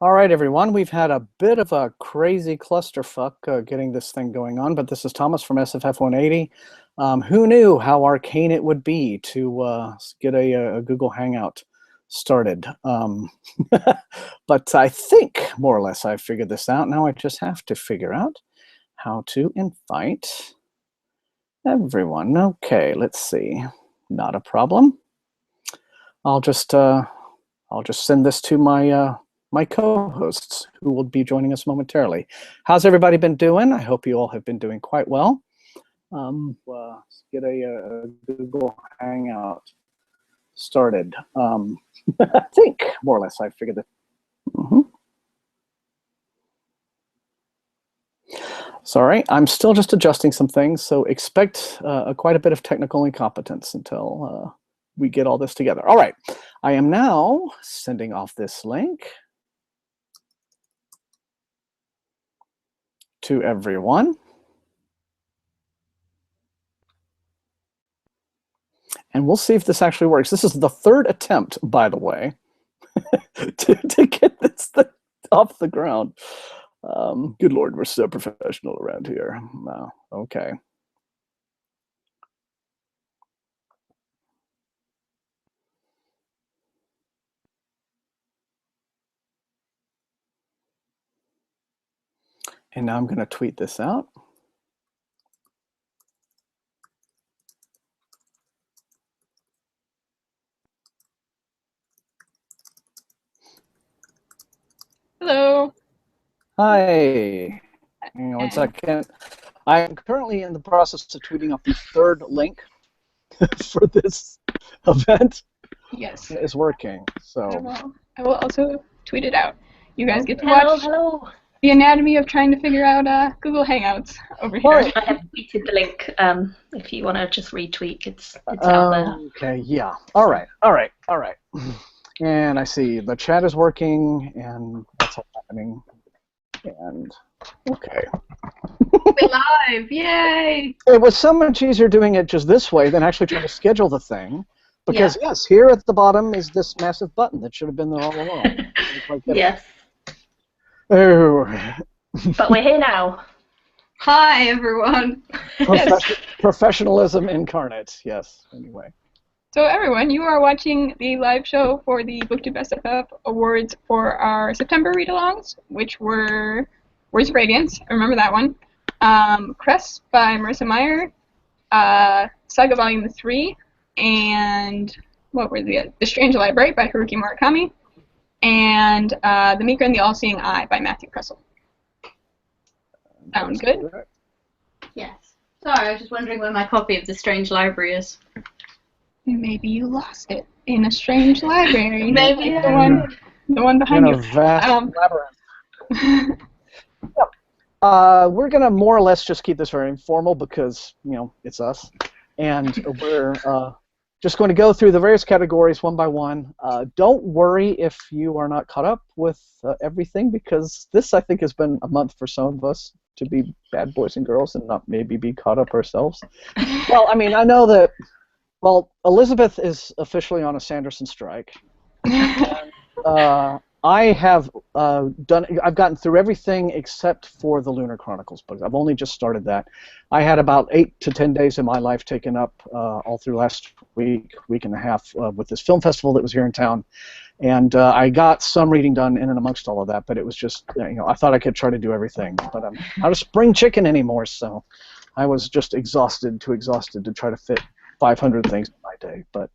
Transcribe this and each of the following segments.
All right, everyone. We've had a bit of a crazy clusterfuck getting this thing going on, but this is Thomas from SFF 180. Who knew how arcane it would be to get a Google Hangout started? But I think, more or less, I've figured this out. Now I just have to figure out how to invite everyone. Okay, let's see. Not a problem. I'll just send this to my co-hosts, who will be joining us momentarily. How's everybody been doing? I hope you all have been doing quite well. Let's get a Google Hangout started. I think, more or less, I figured that. Sorry, I'm still just adjusting some things, so expect quite a bit of technical incompetence until we get all this together. All right, I am now sending off this link to everyone. And we'll see if this actually works. This is the third attempt, by the way, to get this thing off the ground. Good Lord, we're so professional around here. Okay. And now I'm going to tweet this out. Hello. Hi. Hang on one second. I am currently in the process of tweeting out the third link for this event. Yes. It is working. So I will also tweet it out. You guys get to watch the anatomy of trying to figure out Google Hangouts over here. I have tweeted the link. If you want to just retweet, it's out there. Okay. Yeah. All right. All right. All right. And I see the chat is working, and that's all happening. And okay. We're live! Yay! It was so much easier doing it just this way than actually trying to schedule the thing. Because, yes, here at the bottom is this massive button that should have been there all along. Yes. Oh. But we're here now. Hi, everyone. Professionalism incarnate, yes, anyway. So, everyone, you are watching the live show for the BookTube SFF Awards for our September read-alongs, which were Awards Radiance, I remember that one, Cress by Marissa Meyer, Saga Volume 3, and what were the Strange Library by Haruki Murakami, and The Meeker and the Allseeing Eye by Matthew Kressel. Sound good? Yes. Sorry, I was just wondering where my copy of The Strange Library is. Maybe you lost it in a strange library. Maybe the one behind you. In a vast labyrinth. Yep. We're gonna more or less just keep this very informal because it's us, and we're just going to go through the various categories one by one. Don't worry if you are not caught up with everything, because this, I think, has been a month for some of us to be bad boys and girls and not maybe be caught up ourselves. Well, I mean, I know that. Well, Elizabeth is officially on a Sanderson strike. And, I have I've gotten through everything except for the Lunar Chronicles book. I've only just started that. I had about 8 to 10 days of my life taken up all through last week and a half with this film festival that was here in town. And I got some reading done in and amongst all of that, but it was just, I thought I could try to do everything. But I'm not a spring chicken anymore, so I was just exhausted to try to fit 500 things in my day. But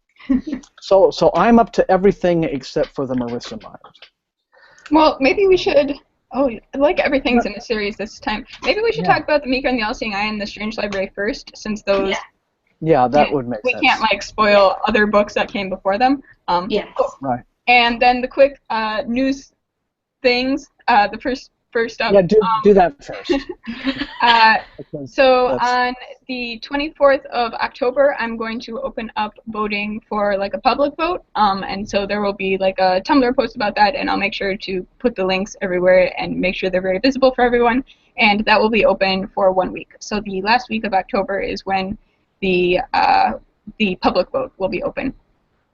so I'm up to everything except for the Marissa Meyer. Well, maybe we should. Oh, like everything's in the series this time. Maybe we should talk about The Meeker and the Allseeing Eye and the Strange Library first, since those. Yeah, that would make sense. We can't spoil other books that came before them. Yes. Right. And then the quick news things. The first up. Yeah, do that first. So on the 24th of October, I'm going to open up voting for a public vote, and so there will be a Tumblr post about that, and I'll make sure to put the links everywhere and make sure they're very visible for everyone, and that will be open for 1 week. So the last week of October is when the public vote will be open.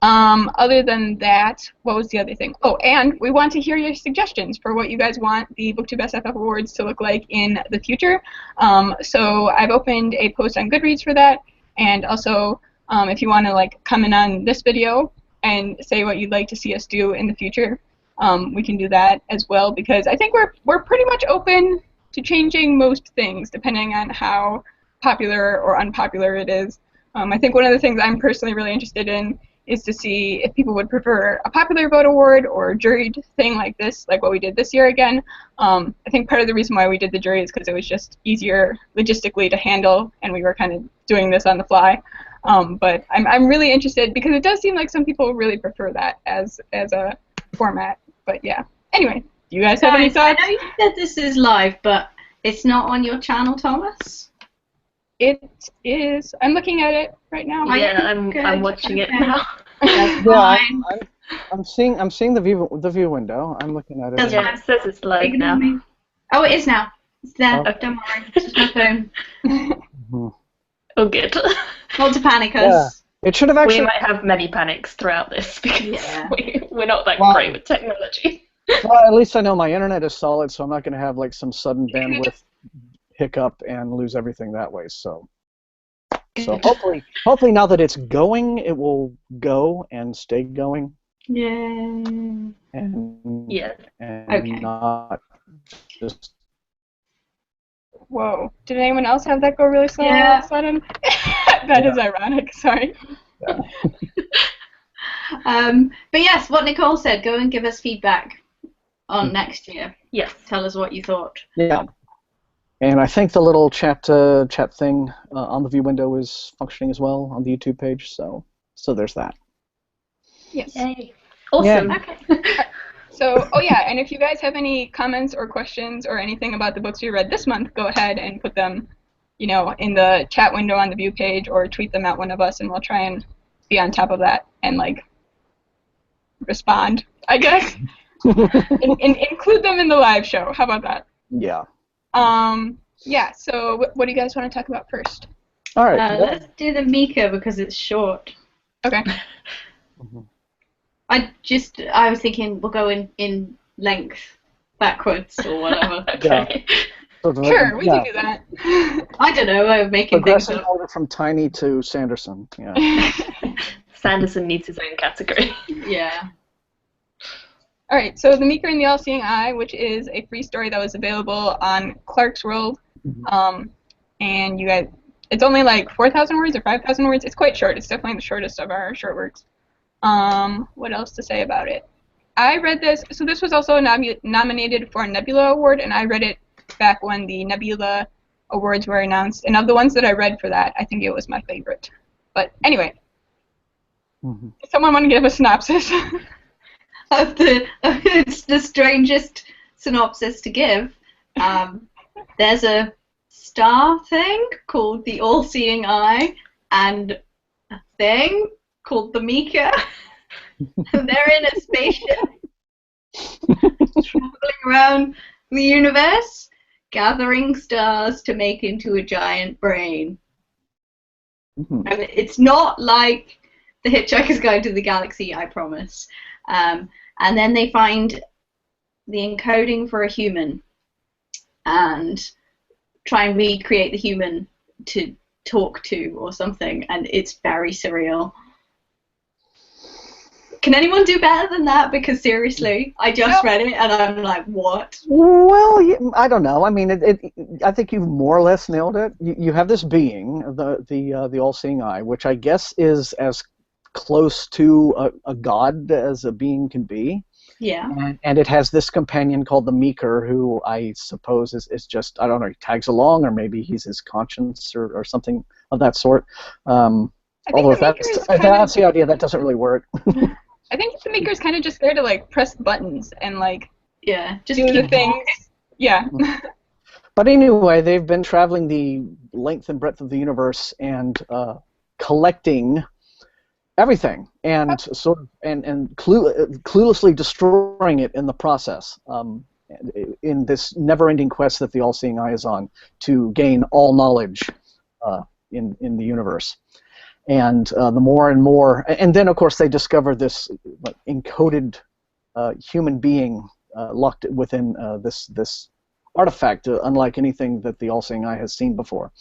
Other than that, what was the other thing? Oh, and we want to hear your suggestions for what you guys want the BookTube SFF Awards to look like in the future. So I've opened a post on Goodreads for that, and also if you want to like comment on this video and say what you'd like to see us do in the future, we can do that as well, because I think we're pretty much open to changing most things depending on how popular or unpopular it is. I think one of the things I'm personally really interested in is to see if people would prefer a popular vote award or a juried thing like this, like what we did this year again. I think part of the reason why we did the jury is because it was just easier logistically to handle, and we were kind of doing this on the fly. But I'm really interested, because it does seem like some people really prefer that as a format. But yeah. Anyway, do you guys have any thoughts? I know you said this is live, but it's not on your channel, Thomas? It is. I'm looking at it right now. Yeah, I'm watching it now. That's Yeah, fine. I'm seeing the view window. I'm looking at it. That's Yeah, it says it's live Ignore now. me. Oh, it is now. It's there. Oh. Don't worry. It's just my phone. Mhm. Oh, good. Not to panic us. Yeah. It should have We actually. might have many panics throughout this because Yeah. we're not that Well- great with technology. Well, at least I know my internet is solid, so I'm not going to have like some sudden bandwidth hiccup and lose everything that way. So hopefully now that it's going, it will go and stay going, Yay. and Yeah. Okay. not just. Whoa. Did anyone else have that go really slow all Yeah. of a sudden? That is ironic. Sorry. But yes, what Nicole said, go and give us feedback on next year. Yes. Tell us what you thought. Yeah. And I think the little chat thing on the view window is functioning as well on the YouTube page. So there's that. Yes. Yay. Awesome. Okay. So, oh yeah, and if you guys have any comments or questions or anything about the books you read this month, go ahead and put them, in the chat window on the view page, or tweet them at one of us, and we'll try and be on top of that and like respond, I guess. Include them in the live show. How about that? Yeah. Yeah. So, what do you guys want to talk about first? All right. Let's do the Mika because it's short. Okay. Mhm. I was thinking we'll go in length backwards or whatever. Okay. Sure, we Yeah. can do that. I don't know, I'm making things Progressing up. order from Tiny to Sanderson. Yeah. Sanderson needs his own category. Yeah. All right, so The Meeker and the Allseeing Eye, which is a free story that was available on Clark's World, and you guys, it's only like 4,000 words or 5,000 words. It's quite short. It's definitely the shortest of our short works. What else to say about it? I read this. So this was also nominated for a Nebula Award, and I read it back when the Nebula Awards were announced. And of the ones that I read for that, I think it was my favorite. But anyway, does someone want to give a synopsis? It's the strangest synopsis to give. There's a star thing called the Allseeing Eye and a thing called the Mika. They're in a spaceship traveling around the universe, gathering stars to make into a giant brain. And it's not like The Hitchhiker's Guide to the Galaxy, I promise. And then they find the encoding for a human and try and recreate the human to talk to or something, and it's very surreal. Can anyone do better than that? Because seriously, I just read it and I'm like, what? Well, I don't know. I mean, I think you've more or less nailed it. You have this being, the All-Seeing Eye, which I guess is as close to a god as a being can be. Yeah. And it has this companion called the Meeker, who I suppose is just, I don't know, he tags along, or maybe he's his conscience or something of that sort. Although if that's the idea, that doesn't really work. I think the Maker's kind of just there to like press buttons and like just do the things. Yeah. But anyway, they've been traveling the length and breadth of the universe and collecting everything and cluelessly destroying it in the process. In this never-ending quest that the All-Seeing Eye is on to gain all knowledge in the universe. And the more and more, and then of course they discover this encoded human being locked within this artifact, unlike anything that the Allseeing Eye has seen before.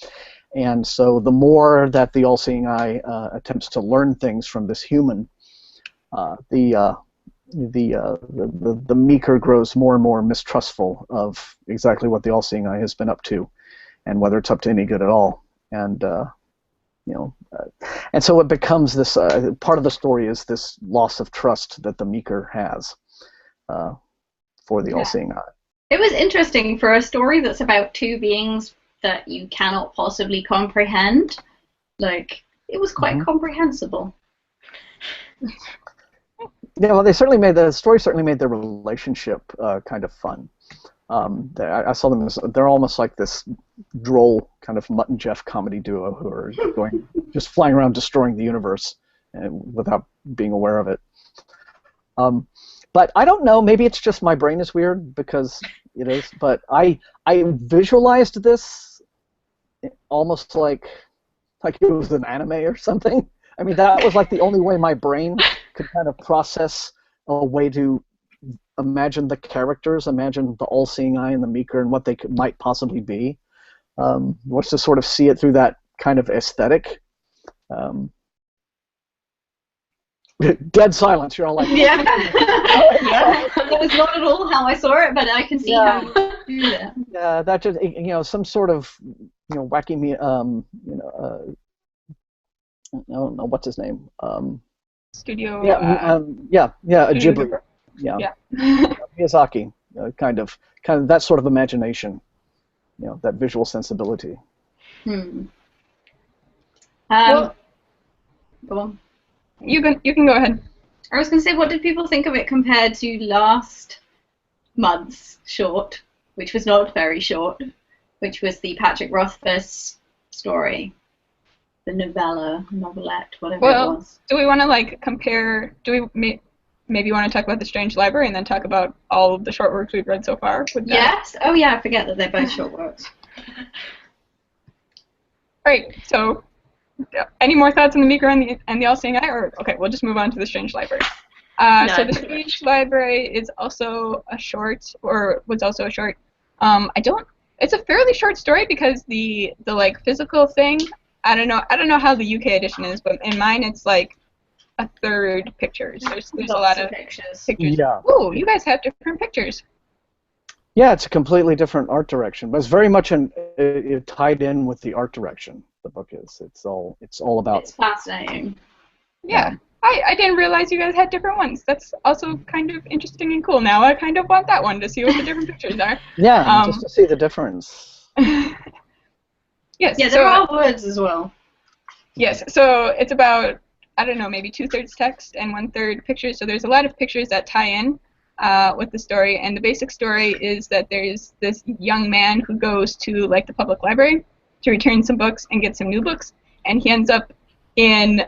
And so the more that the Allseeing Eye attempts to learn things from this human, the Meeker grows more and more mistrustful of exactly what the Allseeing Eye has been up to, and whether it's up to any good at all. And and so it becomes this part of the story is this loss of trust that the Meeker has for the Allseeing Eye. It was interesting for a story that's about two beings that you cannot possibly comprehend. Like, it was quite comprehensible. Yeah, well, the story certainly made their relationship kind of fun. I saw them as, they're almost like this droll kind of Mutt and Jeff comedy duo who are just flying around destroying the universe without being aware of it. But I don't know, maybe it's just my brain is weird, because it is, but I visualized this almost like it was an anime or something. I mean, that was like the only way my brain could kind of process a way to imagine the characters, imagine the Allseeing Eye and the Meeker and what they might possibly be, was to sort of see it through that kind of aesthetic. Dead silence. You're all like, yeah. That was not at all how I saw it, but I can see how you do that. Yeah, that just some sort of wacky I don't know what's his name. Studio. Ghibli. Yeah. Miyazaki, kind of that sort of imagination, that visual sensibility. Go on. You can go ahead. I was going to say, what did people think of it compared to last month's short, which was not very short, which was the Patrick Rothfuss story, the novelette, whatever it was. Do we want to compare? Do we maybe want to talk about The Strange Library and then talk about all of the short works we've read so far? Yes. Oh yeah, I forget that they're both short works. All right. So, any more thoughts on the Meeker and the Allseeing Eye? Or okay, we'll just move on to The Strange Library. So The Strange Library is also a short, or was also a short. It's a fairly short story because the physical thing. I don't know how the UK edition is, but in mine it's like a third pictures. There's a lot of pictures. Yeah. Ooh, you guys have different pictures. Yeah, it's a completely different art direction, but it's very much tied in with the art direction. The book is. It's all about. It's fascinating. Yeah. I didn't realize you guys had different ones. That's also kind of interesting and cool. Now I kind of want that one to see what the different pictures are. Yeah, just to see the difference. Yes. Yeah, there are words as well. Yes, so it's about, I don't know, maybe 2/3 text and 1/3 pictures. So there's a lot of pictures that tie in with the story. And the basic story is that there's this young man who goes to the public library to return some books and get some new books. And he ends up in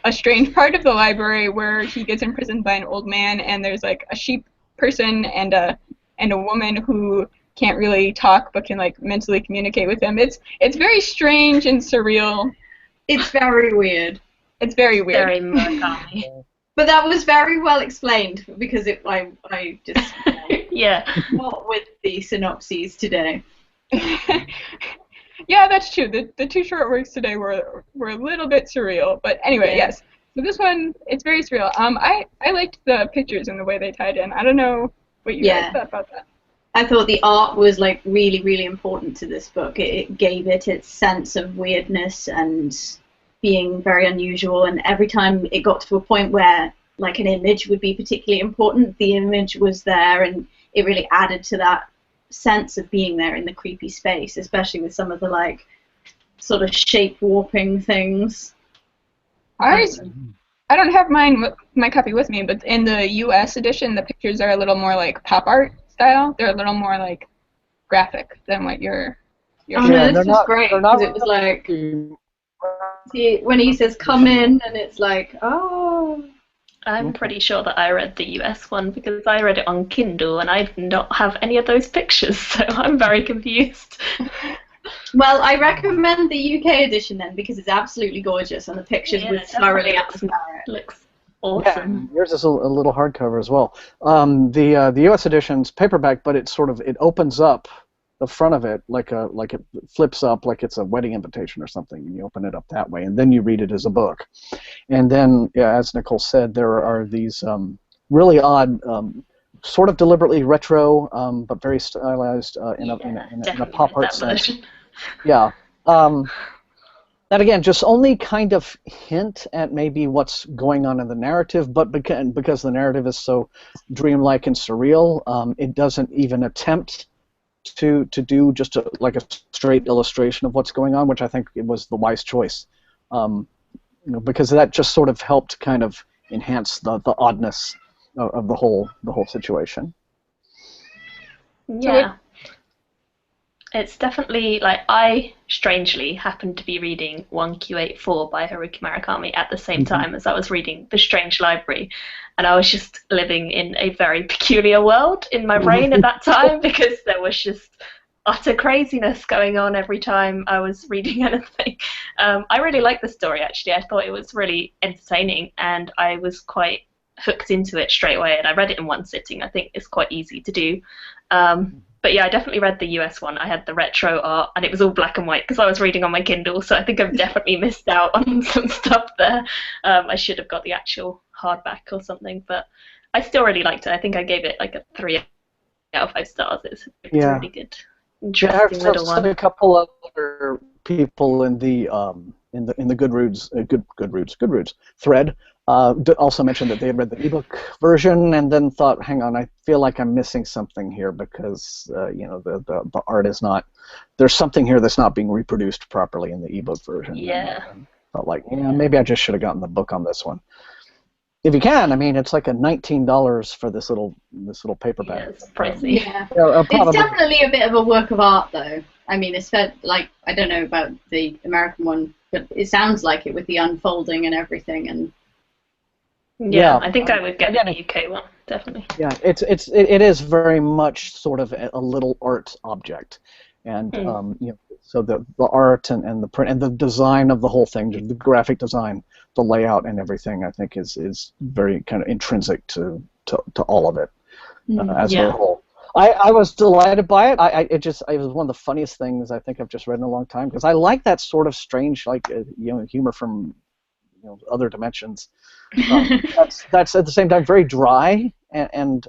a strange part of the library where he gets imprisoned by an old man, and there's a sheep person and a woman who can't really talk but can mentally communicate with him. It's very strange and surreal. It's very weird. It's very weird. Very Murakami. But that was very well explained because I just yeah. not with the synopses today. Yeah, that's true. The two short works today were a little bit surreal, but anyway, yes. So this one, it's very surreal. I liked the pictures and the way they tied in. I don't know what you guys thought about that. I thought the art was really, really important to this book. It gave it its sense of weirdness and being very unusual, and every time it got to a point where an image would be particularly important, the image was there, and it really added to that sense of being there in the creepy space, especially with some of the sort of shape warping things. I don't have my copy with me, but in the US edition, the pictures are a little more pop art style. They're a little more graphic than what you're Oh no, this was great because it was see, when he says come in, and it's oh. I'm pretty sure that I read the US one because I read it on Kindle and I did not have any of those pictures, so I'm very confused. Well, I recommend the UK edition then because it's absolutely gorgeous and the pictures were thoroughly accurate. Looks Yeah, awesome. yours is a little hardcover as well. The US edition's paperback, but it opens up the front of it like it flips up like it's a wedding invitation or something, and you open it up that way, and then you read it as a book. And then, yeah, as Nicole said, there are these really odd, sort of deliberately retro, but very stylized in a pop art sense. Yeah. That again, just only kind of hint at maybe what's going on in the narrative, but because the narrative is so dreamlike and surreal, it doesn't even attempt to do just like a straight illustration of what's going on, which I think it was the wise choice, because that just sort of helped kind of enhance the oddness of the whole situation. Yeah. It's definitely, like, I strangely happened to be reading 1Q84 by Haruki Murakami at the same time as I was reading The Strange Library, and I was just living in a very peculiar world in my brain at that time because there was just utter craziness going on every time I was reading anything. I really liked the story, actually. I thought it was really entertaining, and I was quite hooked into it straight away, and I read it in one sitting. I think it's quite easy to do. But yeah, I definitely read the US one. I had the retro art, and it was all black and white because I was reading on my Kindle, so I think I've definitely missed out on some stuff there. I should have got the actual hardback or something, but I still really liked it. I think I gave it like a 3 out of 5 stars. It's really good. Interesting little one. A couple other people in the Goodreads thread also mentioned that they had read the ebook version and then thought, hang on, I feel like I'm missing something here because the art is not. There's something here that's not being reproduced properly in the ebook version. Yeah. And felt like, maybe I just should have gotten the book on this one. If you can, I mean, it's like $19 for this little paperback. Yeah, it's pricey. Yeah. It's definitely a bit of a work of art, though. I mean, it's like, I don't know about the American one, but it sounds like it with the unfolding and everything. And yeah, I think I would get the UK one, definitely. Yeah, it is very much sort of a little art object, and so the art and the print and the design of the whole thing, the graphic design, the layout and everything, I think is very kind of intrinsic to all of it as a whole. I was delighted by it. It was one of the funniest things I think I've just read in a long time because I like that sort of strange humor from other dimensions. That's at the same time very dry and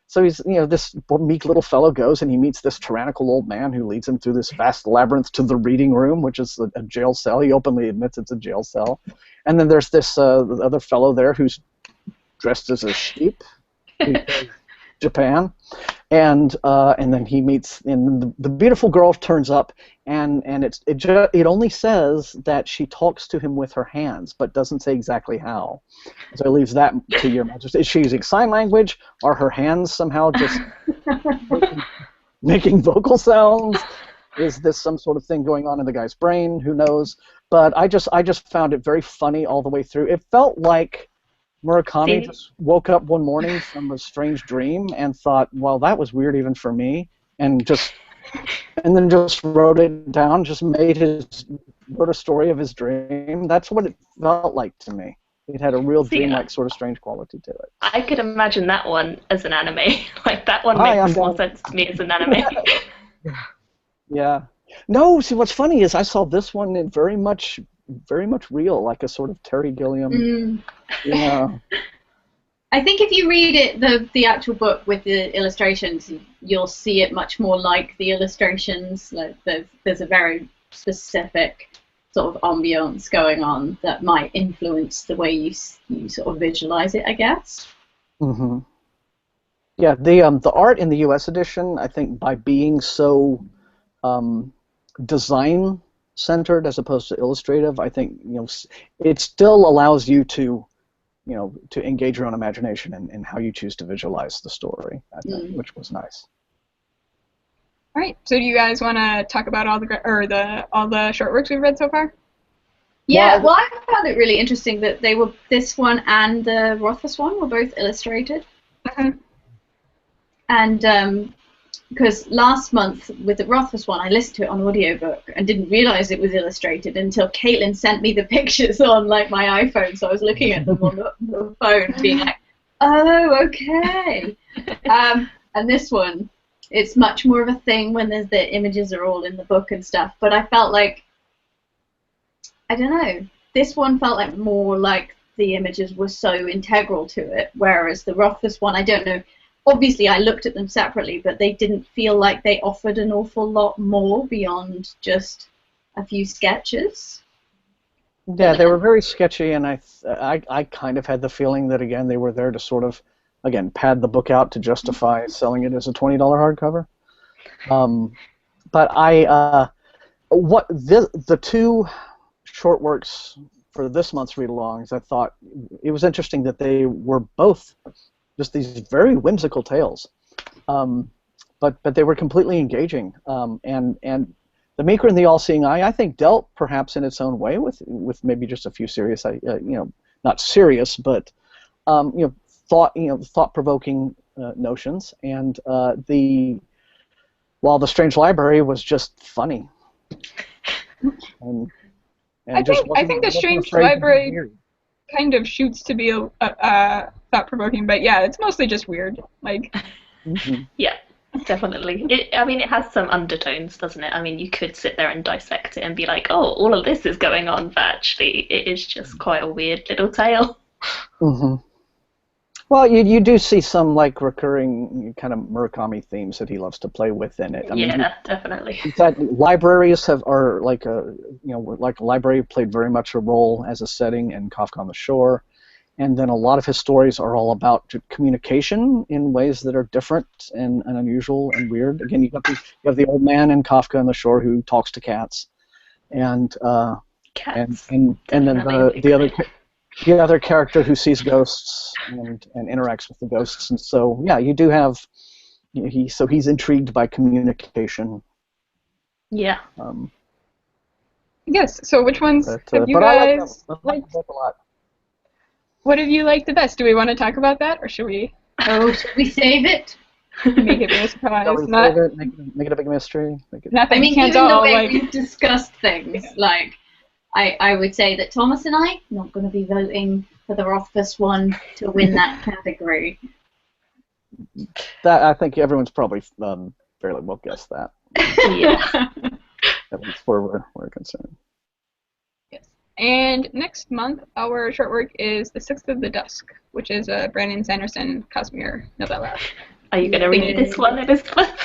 so he's this meek little fellow goes and he meets this tyrannical old man who leads him through this vast labyrinth to the reading room, which is a jail cell. He openly admits it's a jail cell, and then there's this other fellow there who's dressed as a sheep. Japan, and then he meets, and the beautiful girl turns up, and it only says that she talks to him with her hands, but doesn't say exactly how. So it leaves that to your imagination. Is she using sign language? Are her hands somehow just making vocal sounds? Is this some sort of thing going on in the guy's brain? Who knows? But I just found it very funny all the way through. It felt like Murakami just woke up one morning from a strange dream and thought, well, that was weird even for me, and then just wrote it down, wrote a story of his dream. That's what it felt like to me. It had a real dreamlike sort of strange quality to it. I could imagine that one as an anime. Like, that one makes more sense to me as an anime. Yeah. No, see, what's funny is I saw this one in very much real, like a sort of Terry Gilliam. Yeah. I think if you read it, the actual book with the illustrations, you'll see it much more like the illustrations. Like there's a very specific sort of ambiance going on that might influence the way you sort of visualize it, I guess. Mm-hmm. Yeah, the art in the U.S. edition, I think, by being so design centered as opposed to illustrative, I think it still allows you to engage your own imagination in how you choose to visualize the story, I think, which was nice. All right, so do you guys want to talk about all the short works we've read so far? Yeah, well, I found it really interesting that this one and the Rothfuss one were both illustrated. Mm-hmm. And because last month with the Rothfuss one, I listened to it on audiobook and didn't realize it was illustrated until Kaitlin sent me the pictures on like my iPhone. So I was looking at them on the phone, being like, "Oh, okay." And this one, it's much more of a thing when the images are all in the book and stuff. But I felt like, I don't know, this one felt like more like the images were so integral to it, whereas the Rothfuss one, I don't know. Obviously, I looked at them separately, but they didn't feel like they offered an awful lot more beyond just a few sketches. Yeah, they were very sketchy, and I kind of had the feeling that, again, they were there to sort of, again, pad the book out to justify selling it as a $20 hardcover. But the two short works for this month's read-alongs, I thought it was interesting that they were both just these very whimsical tales, but they were completely engaging. And the Maker and the Allseeing Eye, I think, dealt perhaps in its own way with maybe just a few serious, not serious, but thought-provoking notions. And while the Strange Library was just funny. And I think the Strange Library kind of shoots to be thought-provoking, but yeah, it's mostly just weird. Like, yeah, definitely. It has some undertones, doesn't it? I mean, you could sit there and dissect it and be like, oh, all of this is going on, but actually, it is just quite a weird little tale. Mm-hmm. Well, you do see some like recurring kind of Murakami themes that he loves to play with in it. I mean, definitely. In fact, libraries are like a library played very much a role as a setting in Kafka on the Shore, and then a lot of his stories are all about communication in ways that are different and unusual and weird. Again, you have the old man in Kafka on the Shore who talks to cats, and cats. and then the other character who sees ghosts and interacts with the ghosts, and so yeah, you do have he's intrigued by communication. Yeah. Yes. So which ones have you guys liked? A lot. What have you liked the best? Do we want to talk about that, or should we? Oh, should we save it? Make it a surprise. Make it a big mystery. Nothing. I mean, given the way we've discussed things, like. I would say that Thomas and I not going to be voting for the Rothfuss one to win that category. That I think everyone's probably fairly well guessed that. Yeah. At least where we're concerned. Yes. And next month, our short work is The Sixth of the Dusk, which is a Brandon Sanderson Cosmere novella. Are you going to read this one, Elizabeth?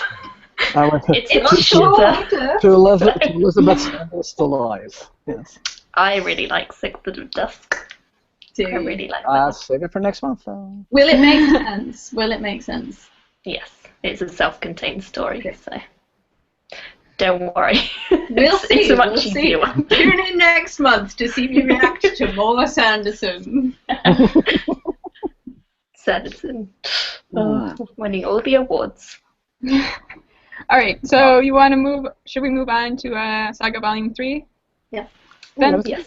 It's shorter. To Elizabeth Sanders alive. Yes. I really like Sixth of the Dusk. I really like that. Save it for next month, though. Will it make sense? Will it make sense? Yes, it's a self-contained story, so don't worry. We'll see. It's a much easier one. Tune in next month to see me react to more Sanderson. Sanderson. Winning all the awards. All right, so you want to move? Should we move on to Saga Volume 3? Yeah. Then? Yes.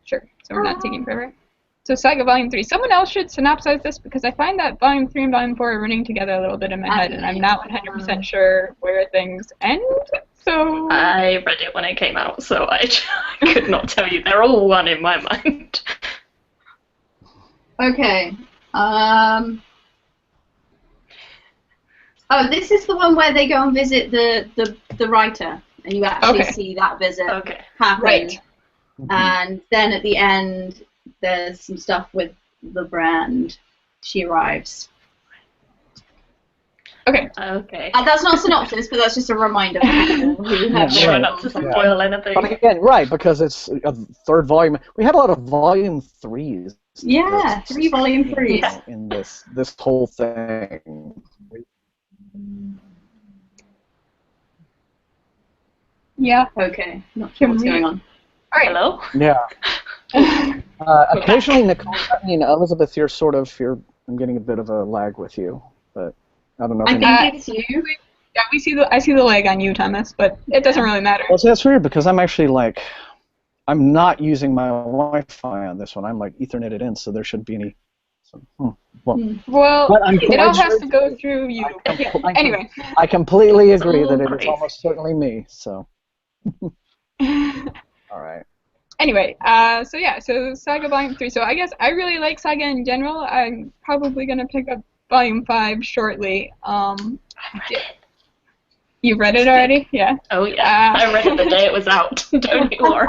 Sure. So we're not taking forever. So Saga Volume 3. Someone else should synopsize this because I find that Volume 3 and Volume 4 are running together a little bit in my head, and I'm not 100% sure where things end. So I read it when it came out, so I could not tell you. They're all one in my mind. Okay. Oh, this is the one where they go and visit the writer, and you actually see that visit happen. Right. And then at the end, there's some stuff with the brand. She arrives. Okay. That's not synopsis, but that's just a reminder for people who have Try not to spoil anything. But again, right, because it's a third volume. We had a lot of volume 3s. Yeah, 3 volume 3s. In this whole thing. Yeah. Okay. Not sure what's going on. All right. Hello? Yeah. Occasionally, Nicole and Elizabeth, I'm getting a bit of a lag with you, but I don't know. I think it's you. Yeah, I see the lag on you, Thomas, but it doesn't really matter. Well, that's weird because I'm actually I'm not using my Wi-Fi on this one. I'm Etherneted in, so there shouldn't be any So, well, Well, but I'm it all quite has sure to go through you. Anyway. I completely agree that it is crazy. almost certainly me. So, all right. Anyway, so Saga Volume 3. So I guess I really like Saga in general. I'm probably gonna pick up Volume 5 shortly. I read it. You've read it already? Yeah. Oh yeah, I read it the day it was out. Don't you, Laura?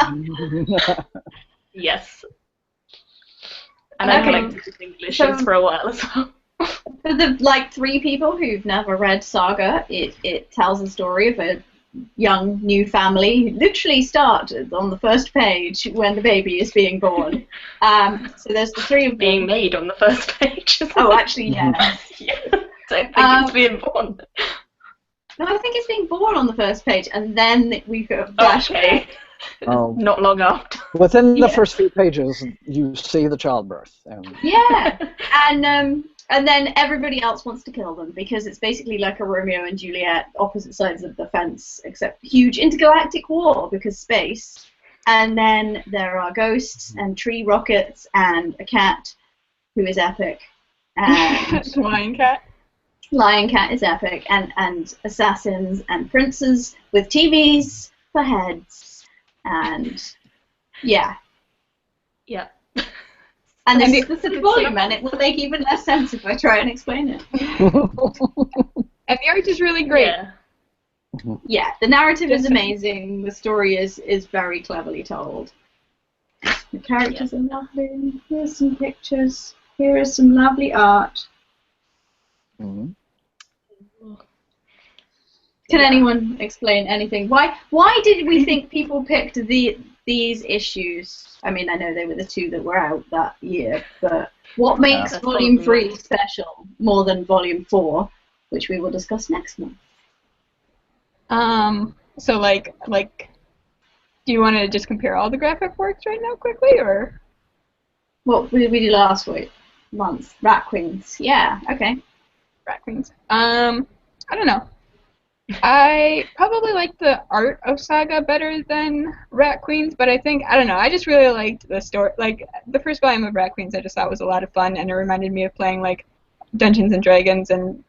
Yes. And I collected the Englishes for a while as well. For the 3 people who've never read Saga, it tells the story of a young new family who literally start on the first page when the baby is being born. So there's the 3 of them. Being made on the first page. Oh, actually, yeah. Yeah. Don't think it's being born. No, I think it's being born on the first page, and then we go flashback. Okay. Not long after. Within the first few pages, you see the childbirth. Yeah, and then everybody else wants to kill them because it's basically like a Romeo and Juliet, opposite sides of the fence, except huge intergalactic war because space. And then there are ghosts and tree rockets and a cat who is epic. And Lion Cat. Lion Cat is epic, and assassins and princes with TVs for heads, and yeah. Yeah. And this is the specific volume, and it will make even less sense if I try and explain it. And the art is really great. Yeah. Yeah, the narrative is amazing. The story is very cleverly told. The characters are lovely. Here's some pictures. Here is some lovely art. Mm-hmm. Can anyone explain anything? Why did we think people picked these issues? I mean, I know they were the 2 that were out that year, but what makes Volume 3 special more than Volume 4, which we will discuss next month? So do you want to just compare all the graphic works right now quickly, or? What we did last month? Rat Queens. Yeah, okay. Rat Queens. I don't know. I probably like the art of Saga better than Rat Queens, but I don't know, I just really liked the story. Like, the first volume of Rat Queens I just thought was a lot of fun, and it reminded me of playing, like, Dungeons and Dragons and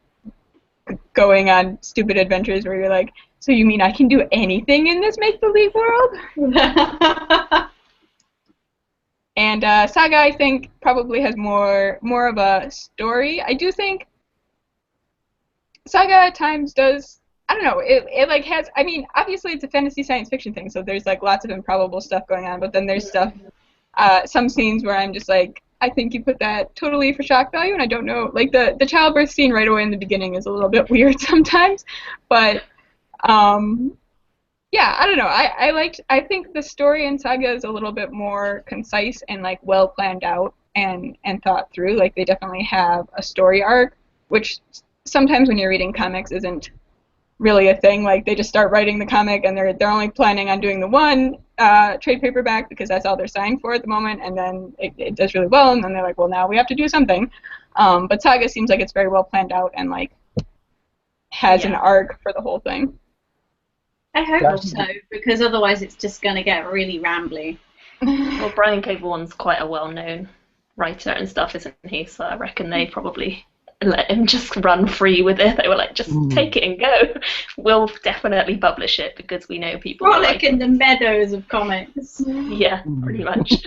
going on stupid adventures where you're like, so you mean I can do anything in this make-believe world? And Saga, I think, probably has more of a story. I do think Saga at times does, I don't know, it like has, I mean, obviously it's a fantasy science fiction thing, so there's like lots of improbable stuff going on, but then there's stuff, some scenes where I'm just like, I think you put that totally for shock value, and I don't know, like the childbirth scene right away in the beginning is a little bit weird sometimes, but yeah, I don't know, I think the story in Saga is a little bit more concise and like well planned out and thought through. Like, they definitely have a story arc, which sometimes when you're reading comics isn't really a thing. Like, they just start writing the comic and they're only planning on doing the one trade paperback because that's all they're signed for at the moment, and then it does really well, and then they're like, well, now we have to do something. But Saga seems like it's very well planned out and like has an arc for the whole thing. I hope so, because otherwise it's just going to get really rambly. Well, Brian K. Vaughan's quite a well-known writer and stuff, isn't he? So I reckon they probably let him just run free with it. They were like, just take it and go. We'll definitely publish it because we know people. Frolic in the meadows of comics. Yeah, pretty much.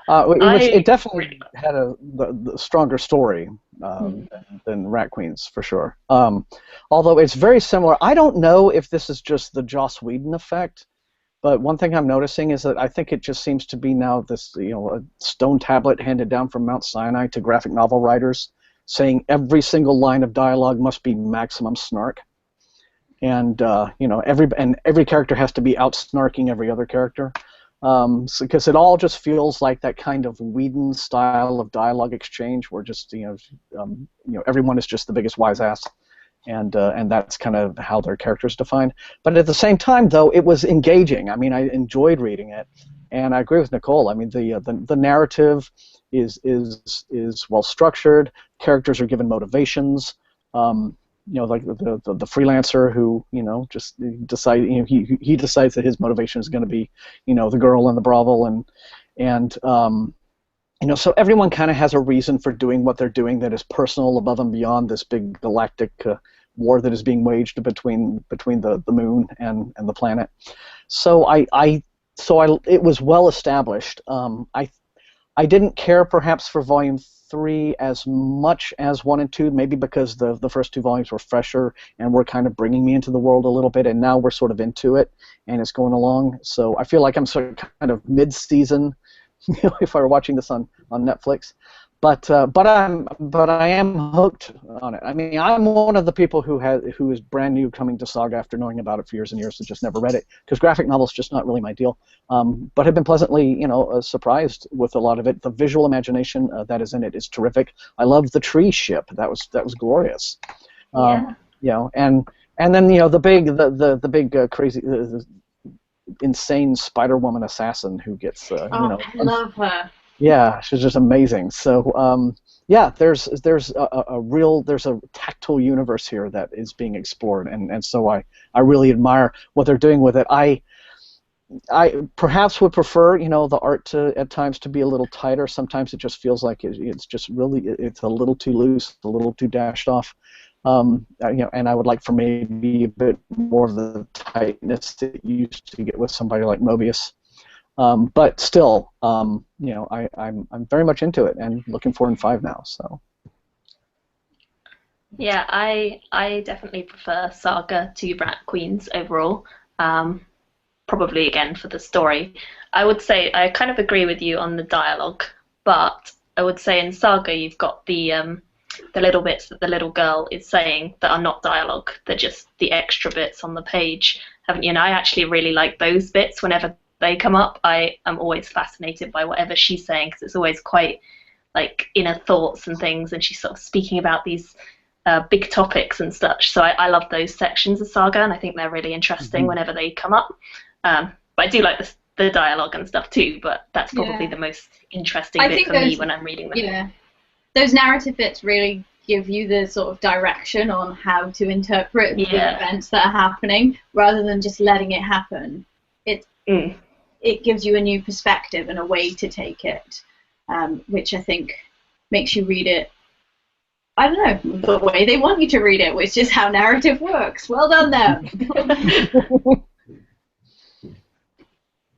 It definitely had the stronger story than Rat Queens, for sure. Although it's very similar. I don't know if this is just the Joss Whedon effect, but one thing I'm noticing is that I think it just seems to be now this, a stone tablet handed down from Mount Sinai to graphic novel writers, saying every single line of dialogue must be maximum snark, and every character has to be out-snarking every other character, because it all just feels like that kind of Whedon style of dialogue exchange, where just everyone is just the biggest wise ass, and that's kind of how their characters defined. But at the same time, though, it was engaging. I mean, I enjoyed reading it, and I agree with Nicole. I mean, the narrative is well structured. Characters are given motivations. Like the freelancer who just he decides that his motivation is going to be the girl in the brothel, and so everyone kind of has a reason for doing what they're doing that is personal above and beyond this big galactic war that is being waged between the moon and the planet. So it was well established. I didn't care perhaps for volume 3 as much as 1 and 2, maybe because the first 2 volumes were fresher and were kind of bringing me into the world a little bit, and now we're sort of into it and it's going along. So I feel like I'm sort of kind of mid-season, if I were watching this on Netflix. But I am hooked on it. I mean, I'm one of the people who is brand new coming to Saga after knowing about it for years and years and just never read it, because graphic novels just not really my deal. But have been pleasantly, surprised with a lot of it. The visual imagination that is in it is terrific. I love the tree ship. That was glorious. And then the big crazy insane Spider Woman assassin who gets I love her. Yeah, she's just amazing. So there's a tactile universe here that is being explored, and so I really admire what they're doing with it. I perhaps would prefer the art at times to be a little tighter. Sometimes it just feels like it's just really it's a little too loose, a little too dashed off. And I would like for maybe a bit more of the tightness that you used to get with somebody like Mobius. But still, I'm very much into it and looking forward in 5 now. So. Yeah, I definitely prefer Saga to Rat Queens overall. Probably again for the story. I would say I kind of agree with you on the dialogue, but I would say in Saga you've got the little bits that the little girl is saying that are not dialogue. They're just the extra bits on the page, haven't you? And I actually really like those bits whenever they come up. I am always fascinated by whatever she's saying, because it's always quite like inner thoughts and things, and she's sort of speaking about these big topics and such. So I love those sections of Saga, and I think they're really interesting whenever they come up. But I do like the dialogue and stuff too, but that's probably the most interesting bit for me when I'm reading them. Yeah, those narrative bits really give you the sort of direction on how to interpret the events that are happening, rather than just letting it happen. It gives you a new perspective and a way to take it, which I think makes you read it, I don't know, the way they want you to read it, which is how narrative works. Well done, them.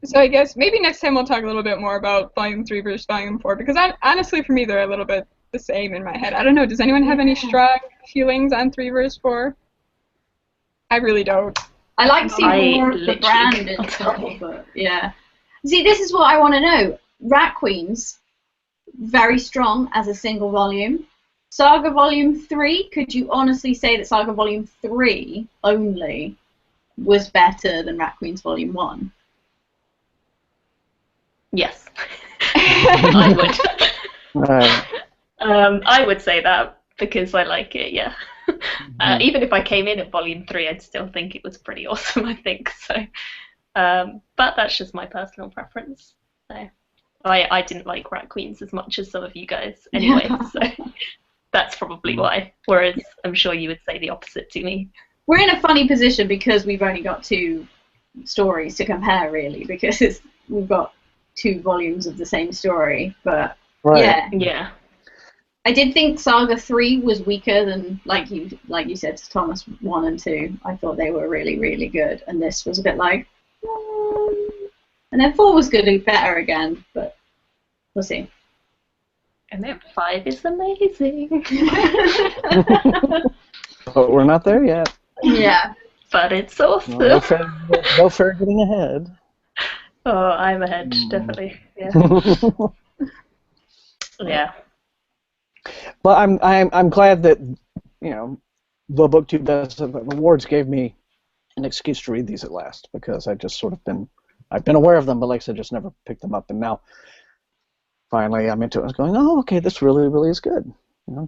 So I guess maybe next time we'll talk a little bit more about Volume 3 versus Volume 4, because honestly for me they're a little bit the same in my head. I don't know, does anyone have any strong feelings on 3 versus 4? I really don't. I like seeing more of the brand and stuff, but yeah. See, this is what I want to know. Rat Queens, very strong as a single volume. Saga Volume 3, could you honestly say that Saga Volume 3 only was better than Rat Queens Volume 1? Yes. I would. I would say that because I like it, yeah. Even if I came in at Volume 3, I'd still think it was pretty awesome, I think. So, but that's just my personal preference. So, I didn't like Rat Queens as much as some of you guys anyway, so that's probably why. Whereas I'm sure you would say the opposite to me. We're in a funny position because we've only got 2 stories to compare, really, because we've got 2 volumes of the same story. But yeah. I did think Saga 3 was weaker than, like you said, Thomas, 1 and 2. I thought they were really, really good, and this was a bit like, and then 4 was good and better again, but we'll see. And then 5 is amazing. But we're not there yet. Yeah. But it's awesome. No fair getting ahead. Oh, I'm ahead, definitely. Yeah. Yeah. But I'm glad that the BookTube Best of Awards gave me an excuse to read these at last, because I've been aware of them, but like I said, just never picked them up, and now finally I'm into it. I was going, oh, okay, this really, really is good.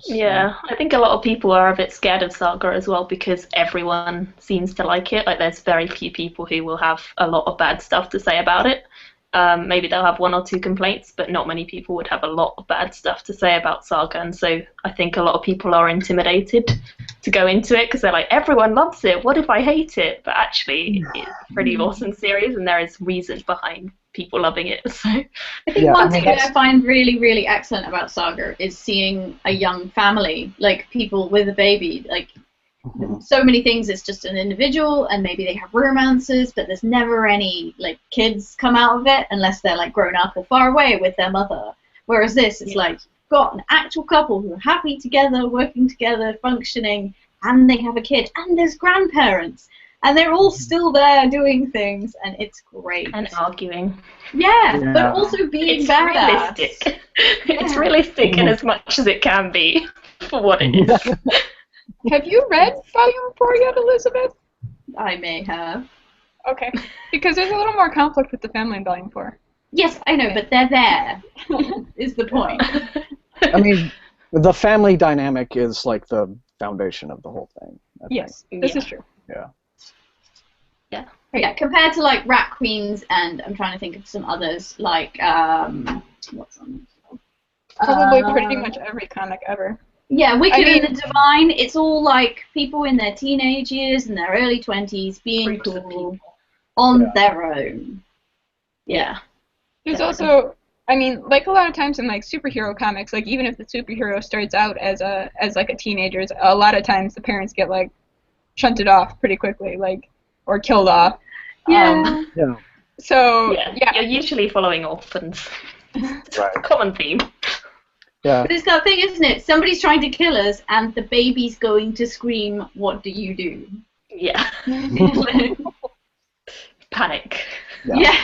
Yeah, I think a lot of people are a bit scared of Saga as well, because everyone seems to like it. Like, there's very few people who will have a lot of bad stuff to say about it. Maybe they'll have 1 or 2 complaints, but not many people would have a lot of bad stuff to say about Saga, and so I think a lot of people are intimidated to go into it, because they're like, everyone loves it, what if I hate it? But actually, it's a pretty awesome series, and there is reason behind people loving it. So I think Yeah, one I mean, thing that's- I find really, really excellent about Saga is seeing a young family, like people with a baby. Like, so many things, it's just an individual, and maybe they have romances, but there's never any like kids come out of it unless they're like grown up or far away with their mother. Whereas this, it's like got an actual couple who are happy together, working together, functioning, and they have a kid, and there's grandparents, and they're all still there doing things, and it's great. and arguing. Yeah, but Yeah. also being It's badass. realistic. It's realistic in as much as it can be for what it is. Have you read Volume 4 yet, Elizabeth? I may have. Okay. Because there's a little more conflict with the family in Volume 4. Yes, I know, but they're there. Is the point. I mean, the family dynamic is like the foundation of the whole thing. I think. Yes, this is true. Yeah. Yeah, compared to like Rat Queens, and I'm trying to think of some others, like what's on? Probably pretty much every comic ever. Yeah, Wicked I mean- and the Divine. It's all like people in their teenage years and their early 20s being Groups of cool people. on Yeah. their own. Yeah. There's also, I mean, like a lot of times in like superhero comics, like even if the superhero starts out as like a teenager, a lot of times the parents get like shunted off pretty quickly, like, or killed off. Yeah. Yeah. So Yeah. You're usually following orphans. It's Right. a common theme. Yeah. But it's that thing, isn't it? Somebody's trying to kill us, and the baby's going to scream, "What do you do?" Yeah. Panic. Yeah.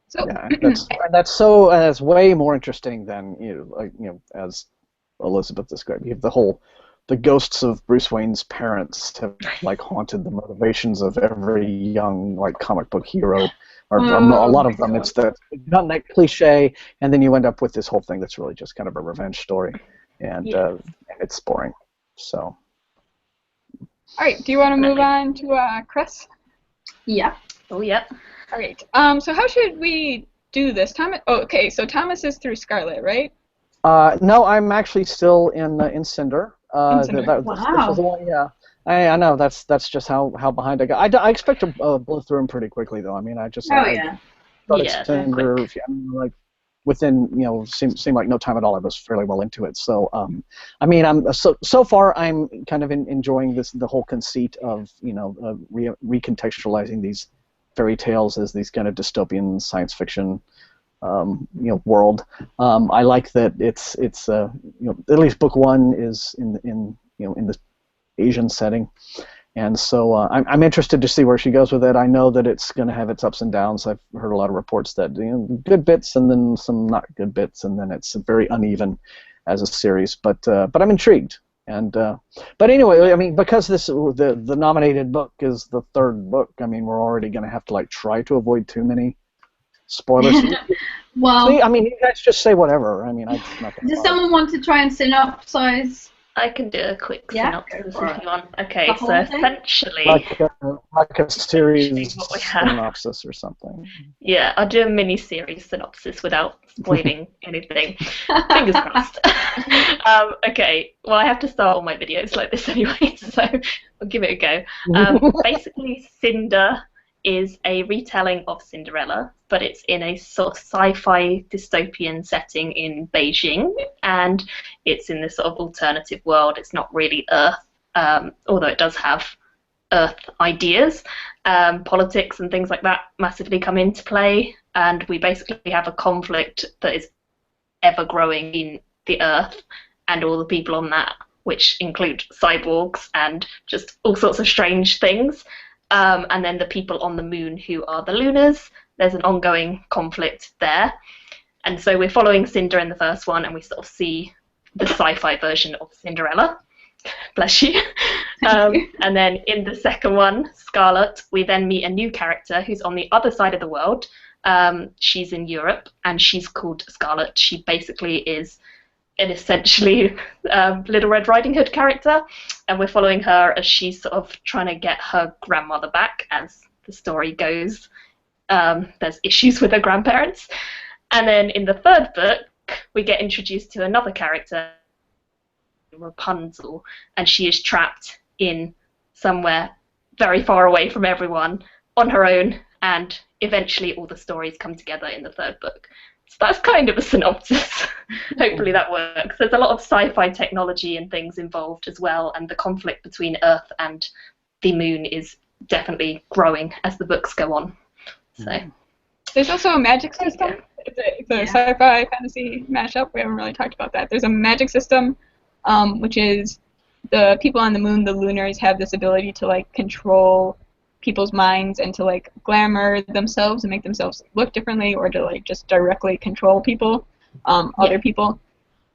So Yeah, that's way more interesting than as Elizabeth described. You have the ghosts of Bruce Wayne's parents have like haunted the motivations of every young like comic book hero, or a lot of them. It's not that cliche, and then you end up with this whole thing that's really just kind of a revenge story, and it's boring. So. all right, do you want to move on to Cress? Yeah. Oh, yeah. All right. So how should we do this? Thomas. Oh, okay. So Thomas is through Scarlet, right? No, I'm actually still in Cinder. Cinder. This was the one, yeah. I know that's just how behind I got. I expect to blow through them pretty quickly though. I mean, I started Cinder, like within seemed like no time at all. I was fairly well into it. So I mean, I'm so far I'm kind of enjoying the whole conceit of recontextualizing these fairy tales as these kind of dystopian science fiction world. I like that it's at least book one is in the Asian setting, and so I'm interested to see where she goes with it. I know that it's going to have its ups and downs. I've heard a lot of reports that good bits and then some not good bits, and then it's very uneven as a series. But I'm intrigued. And but anyway, I mean, because the nominated book is the third book, I mean, we're already going to have to like try to avoid too many spoilers. Well, See, I mean, you guys just say whatever. I mean, I'm not going to. does someone want to try and synopsize? I can do a quick synopsis go for if it. you want. Okay, The so whole thing? essentially, like a series what we have. synopsis or something. yeah, I'll do a mini-series synopsis without spoiling anything. Fingers crossed. Okay, well, I have to start all my videos like this anyway, so I'll give it a go. Basically, Cinder is a retelling of Cinderella, but it's in a sort of sci-fi dystopian setting in Beijing, and it's in this sort of alternative world. It's not really Earth, although it does have Earth ideas. Politics and things like that massively come into play, and we basically have a conflict that is ever growing in the Earth and all the people on that, which include cyborgs and just all sorts of strange things. And then the people on the moon who are the Lunars, there's an ongoing conflict there. And so we're following Cinder in the first one, and we sort of see the sci-fi version of Cinderella. Bless you. And then in the second one, Scarlet, we then meet a new character who's on the other side of the world. She's in Europe, and she's called Scarlet. She basically is an essentially Little Red Riding Hood character, and we're following her as she's sort of trying to get her grandmother back. As the story goes, there's issues with her grandparents. And then in the third book, we get introduced to another character, Rapunzel, and she is trapped in somewhere very far away from everyone on her own, and eventually all the stories come together in the third book. So that's kind of a synopsis. Hopefully that works. There's a lot of sci-fi technology and things involved as well, and the conflict between Earth and the moon is definitely growing as the books go on. So there's also a magic system. It's a sci-fi fantasy mashup. We haven't really talked about that. There's a magic system, which is the people on the moon, the Lunars, have this ability to like control people's minds and to like glamour themselves and make themselves look differently, or to like just directly control people, other people.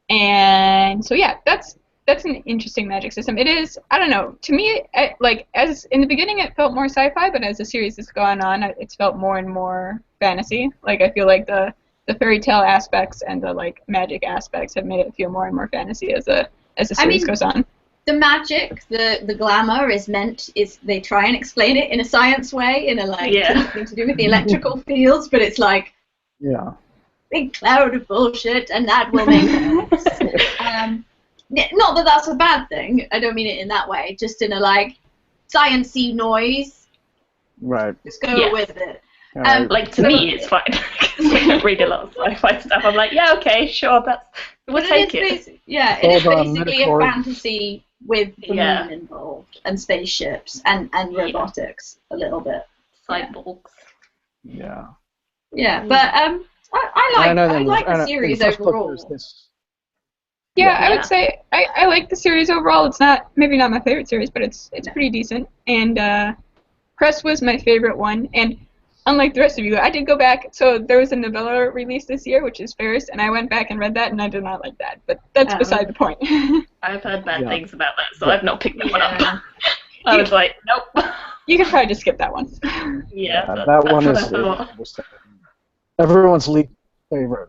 And so yeah, that's an interesting magic system. It is, I don't know, to me, like as in the beginning it felt more sci-fi, but as the series has gone on, it's felt more and more fantasy. Like I feel like the fairy tale aspects and the like magic aspects have made it feel more and more fantasy as the series goes on. The magic, the glamour is they try and explain it in a science way, in a like something to do with the electrical fields, but it's like big cloud of bullshit, and that will make sense. Not that that's a bad thing. I don't mean it in that way. Just in a like sciencey noise. Right. Just go with it. Like to me, it's fine. I don't read a lot of sci-fi stuff. I'm like, yeah, okay, sure, we'll take it. Yeah, it is basically a fantasy with the moon involved and spaceships and robotics a little bit. Cyborgs. Yeah. Yeah, but I like the series overall. Yeah, I would say I like the series overall. It's maybe not my favorite series, but it's pretty decent. And Cress was my favorite one. And unlike the rest of you, I did go back. So there was a novella release this year, which is Ferris, and I went back and read that, and I did not like that. But that's beside the point. I've heard bad things about that, so I've not picked that one up. I was like, nope. You can probably just skip that one. That one is everyone's least favorite.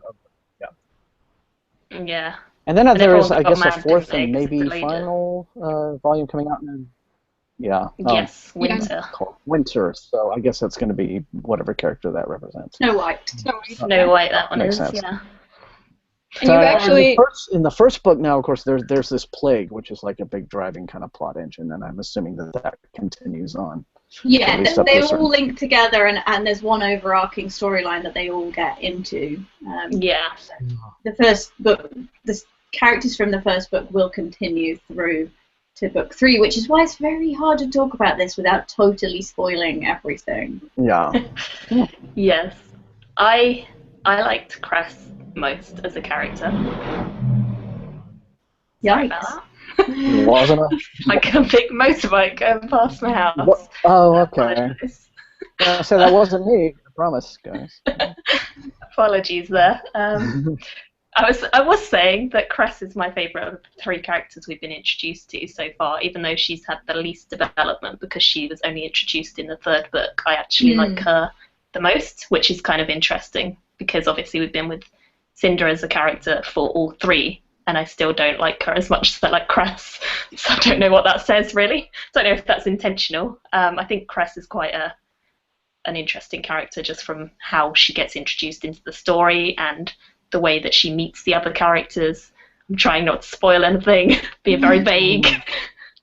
Yeah. And then there is, I guess, a fourth and maybe final volume coming out in yes, Winter. Winter, so I guess that's going to be whatever character that represents. Snow White. Snow White, that one makes is, sense. yeah. And you actually... in the first book now, of course, there's this plague, which is like a big driving kind of plot engine, and I'm assuming that continues on. Yeah, they all link together, and there's one overarching storyline that they all get into. The first book, the characters from the first book will continue through to book 3, which is why it's very hard to talk about this without totally spoiling everything. Yeah. Yes. I liked Cress most as a character. Yikes. Wasn't it? I can pick motorbike going past my house. What? Oh, okay. So that wasn't me. I promise, guys. Apologies there. I was saying that Cress is my favourite of the 3 characters we've been introduced to so far, even though she's had the least development because she was only introduced in the 3rd book. I actually like her the most, which is kind of interesting because obviously we've been with Cinder as a character for all 3, and I still don't like her as much as I like Cress. So I don't know what that says, really. Don't know if that's intentional. I think Cress is quite an interesting character just from how she gets introduced into the story and the way that she meets the other characters. I'm trying not to spoil anything, being very vague.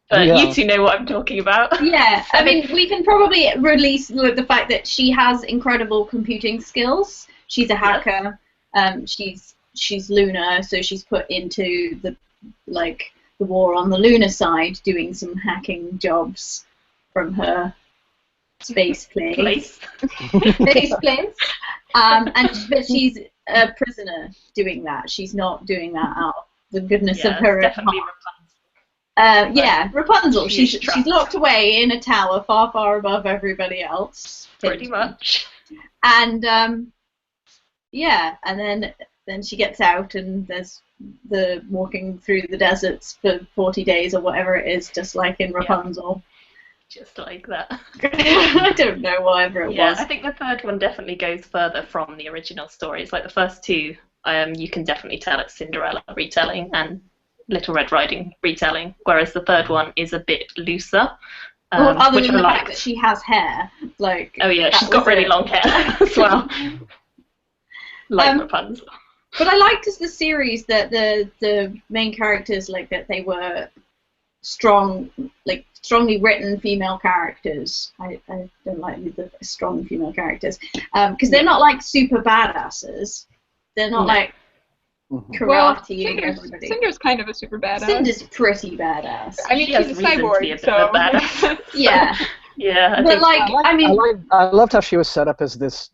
But you two know what I'm talking about. Yeah, I mean, we can probably release the fact that she has incredible computing skills. She's a hacker. She's Lunar, so she's put into the war on the Lunar side, doing some hacking jobs from her space place. But she's a prisoner doing that. She's not doing that out the goodness of her own heart. Rapunzel. She's locked away in a tower far, far above everybody else. Pretty much. And and then she gets out, and there's the walking through the deserts for 40 days or whatever it is, just like in Rapunzel. Just like that. I don't know, whatever it was. I think the 3rd one definitely goes further from the original stories. Like the first 2, you can definitely tell it's Cinderella retelling and Little Red Riding retelling, whereas the 3rd one is a bit looser. Other which than I the liked. fact that she has hair. She's got really long hair as well. Like Rapunzel. But I liked as the series that the main characters, that they were strongly written female characters. I don't like the strong female characters because they're not like super badasses. They're not like karate everybody. Cinder's kind of a super badass. Cinder's pretty badass. I mean, she's a cyborg, so yeah. Yeah, but like, I loved how she was set up as this,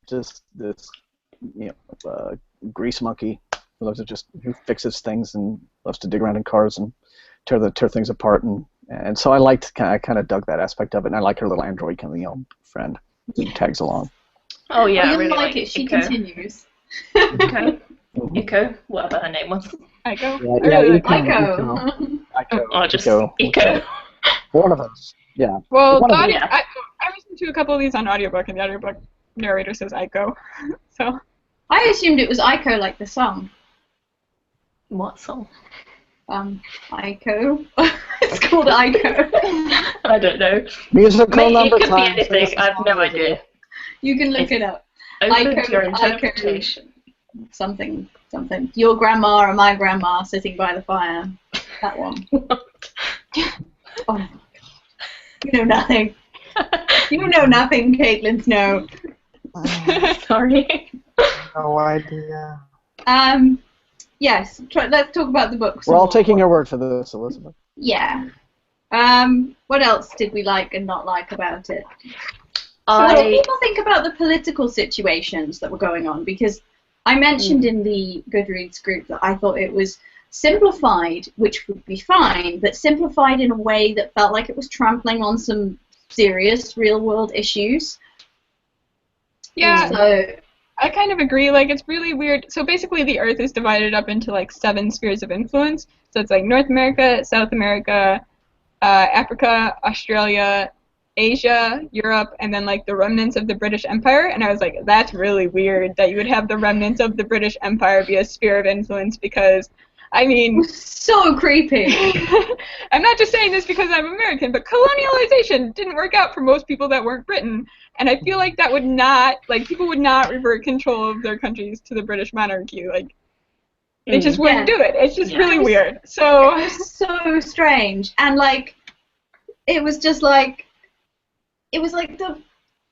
just this, grease monkey who loves to who fixes things and loves to dig around in cars and tear things apart, and so I kind of dug that aspect of it, and I like her little android friend who tags along. Oh yeah, I really like it. She continues. Echo, whatever her name was. Echo. Echo. Oh, just Echo. One of those. Yeah. Well, I listened to a couple of these on audiobook, and the audiobook narrator says Echo. So. I assumed it was Echo, like the song. What song? Echo. It's called Echo. I don't know. Musical number it could time. be anything. I have no idea. You can look it up. Open to your interpretation. Something. Your grandma or my grandma sitting by the fire. That one. Oh my god. You know nothing. You know nothing, Kaitlin Snow. Sorry. No idea. Yes. Let's talk about the books. We're all taking your word for this, Elizabeth. Yeah. What else did we like and not like about it? So what do people think about the political situations that were going on? Because I mentioned in the Goodreads group that I thought it was simplified, which would be fine, but simplified in a way that felt like it was trampling on some serious real-world issues. Yeah, so, I kind of agree. Like, it's really weird. So basically, the Earth is divided up into like 7 spheres of influence. So it's like North America, South America, Africa, Australia, Asia, Europe, and then like the remnants of the British Empire. And I was like, that's really weird that you would have the remnants of the British Empire be a sphere of influence, because I mean, so creepy. I'm not just saying this because I'm American, but colonialization didn't work out for most people that weren't Britain, and I feel like that would not, like, people would not revert control of their countries to the British monarchy. Like, they just wouldn't do it. It's just really weird. So it was so strange, and like, it was just like, it was like the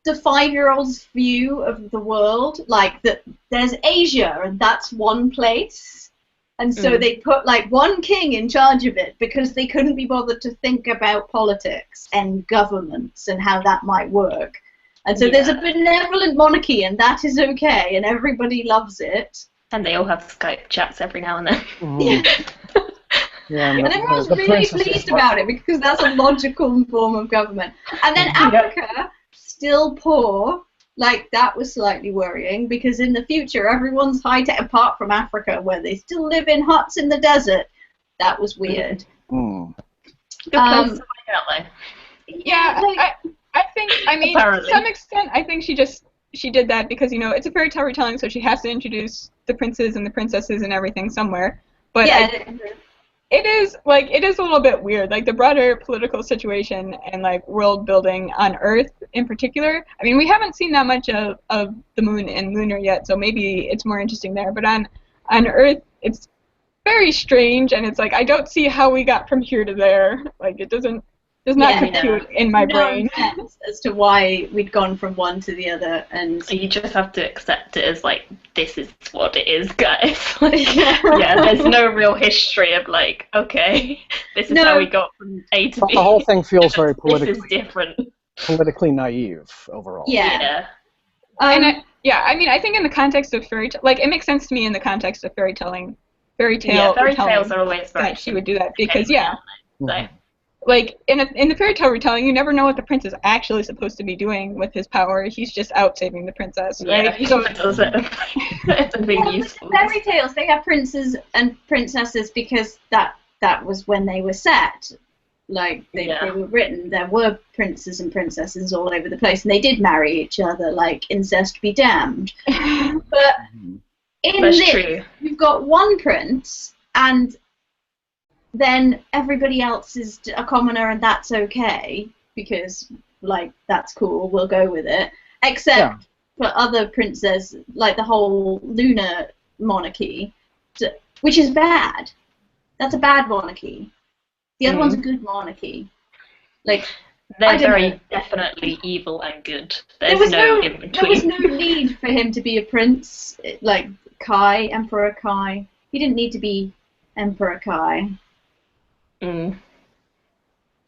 5-year-old's view of the world, like that there's Asia and that's one place. And so they put like one king in charge of it because they couldn't be bothered to think about politics and governments and how that might work. And so there's a benevolent monarchy, and that is okay, and everybody loves it. And they all have Skype chats every now and then. Yeah, and everyone's really pleased about it because that's a logical form of government. And then Africa, still poor. Like, that was slightly worrying, because in the future everyone's high-tech, apart from Africa, where they still live in huts in the desert. That was weird. Good place to find out, though. Yeah, I think, I mean, to some extent, I think she did that because, it's a fairy tale retelling, so she has to introduce the princes and the princesses and everything somewhere. But it is a little bit weird, like the broader political situation and like world building on Earth in particular. I mean, we haven't seen that much of the Moon and Lunar yet, so maybe it's more interesting there. But on Earth, it's very strange, and it's like I don't see how we got from here to there. Like, it does not compute in my brain. Sense as to why we'd gone from one to the other, and you just have to accept it as like, this is what it is, guys. There's no real history of like, okay, this is how we got from A to B. The whole thing feels very This is different. Politically naive overall. Yeah. I mean, I think in the context of fairy tale, like, it makes sense to me in the context of fairy tales are always very that she would do that, because So. Like, in the fairy tale retelling, you never know what the prince is actually supposed to be doing with his power. He's just out saving the princess, right? Yeah, he does it. It's a big useful. Fairy tales, they have princes and princesses because that was when they were set. Like, they were written. There were princes and princesses all over the place, and they did marry each other, like incest be damned. But in this, you've got one prince, and then everybody else is a commoner, and that's okay, because, like, that's cool, we'll go with it. Except for other princes, like the whole Lunar monarchy, which is bad. That's a bad monarchy. The other one's a good monarchy. Like, they're very definitely evil and good. There was no need for him to be a prince, like Emperor Kai. He didn't need to be Emperor Kai. No.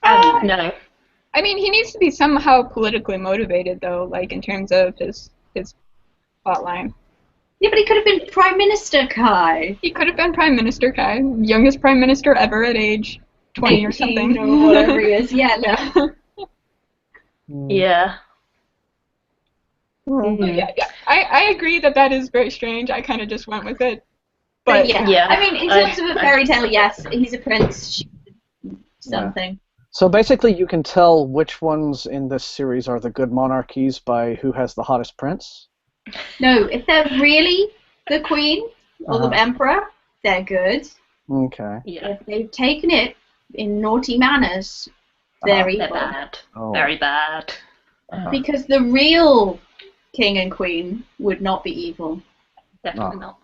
I mean, he needs to be somehow politically motivated, though, like in terms of his plotline. Yeah, but he could have been Prime Minister Kai. He could have been Prime Minister Kai, youngest Prime Minister ever at age 20 or something. Or whatever he is. Yeah. Yeah. Yeah. I agree that is very strange. I kind of just went with it. But yeah. I mean, in terms of a fairy tale, yes, he's a prince. Something. Yeah. So basically, you can tell which ones in this series are the good monarchies by who has the hottest prince? No, if they're really the queen or the emperor, they're good. Okay. Yeah. If they've taken it in naughty manners, they're evil. They're bad. Very bad. Because the real king and queen would not be evil. Definitely not.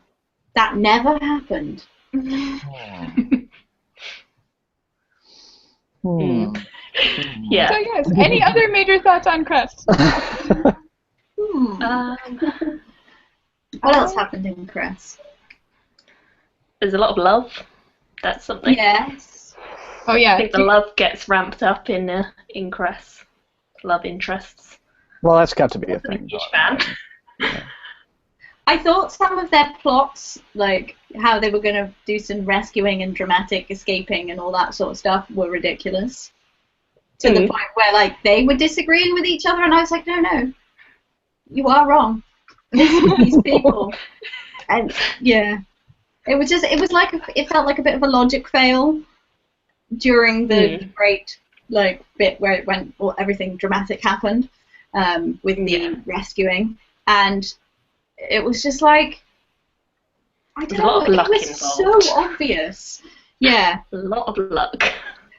That never happened. Yeah. So yes, any other major thoughts on Cress? What else happened in Cress? There's a lot of love. That's something. Yes. Oh yeah. I think the love gets ramped up in Cress. Love interests. Well, that's got to be a thing. Huge fan. I thought some of their plots, like how they were going to do some rescuing and dramatic escaping and all that sort of stuff, were ridiculous. To the point where, like, they were disagreeing with each other, and I was like, no, you are wrong. These people. And, yeah. It felt like a bit of a logic fail during the great, like, bit where it went, well, everything dramatic happened with the rescuing. And it was just like, I don't know, it was so obvious. Yeah. A lot of luck.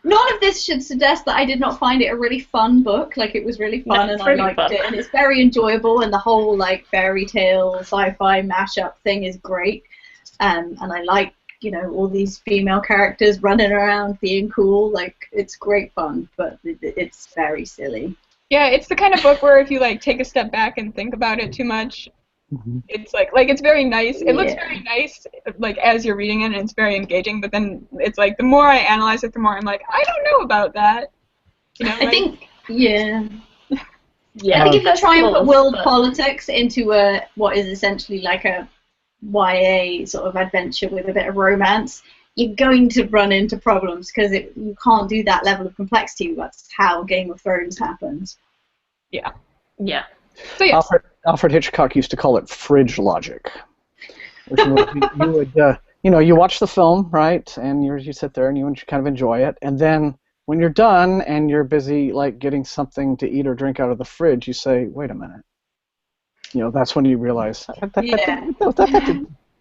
None of this should suggest that I did not find it a really fun book. Like, it was really fun and I liked it. And it's very enjoyable, and the whole, like, fairy tale, sci-fi mashup thing is great. And I like, all these female characters running around being cool. Like, it's great fun, but it's very silly. Yeah, it's the kind of book where if you, like, take a step back and think about it too much, it's like it's very nice. It looks very nice, like, as you're reading it, and it's very engaging. But then it's like the more I analyze it, the more I'm like, I don't know about that. I think, I think if you try and put world politics into what is essentially like a YA sort of adventure with a bit of romance, you're going to run into problems because you can't do that level of complexity. That's how Game of Thrones happens. Yeah. Yeah. So yes. Alfred Hitchcock used to call it fridge logic. Which you watch the film, right, and you sit there and you kind of enjoy it, and then when you're done and you're busy, like, getting something to eat or drink out of the fridge, you say, wait a minute. That's when you realize that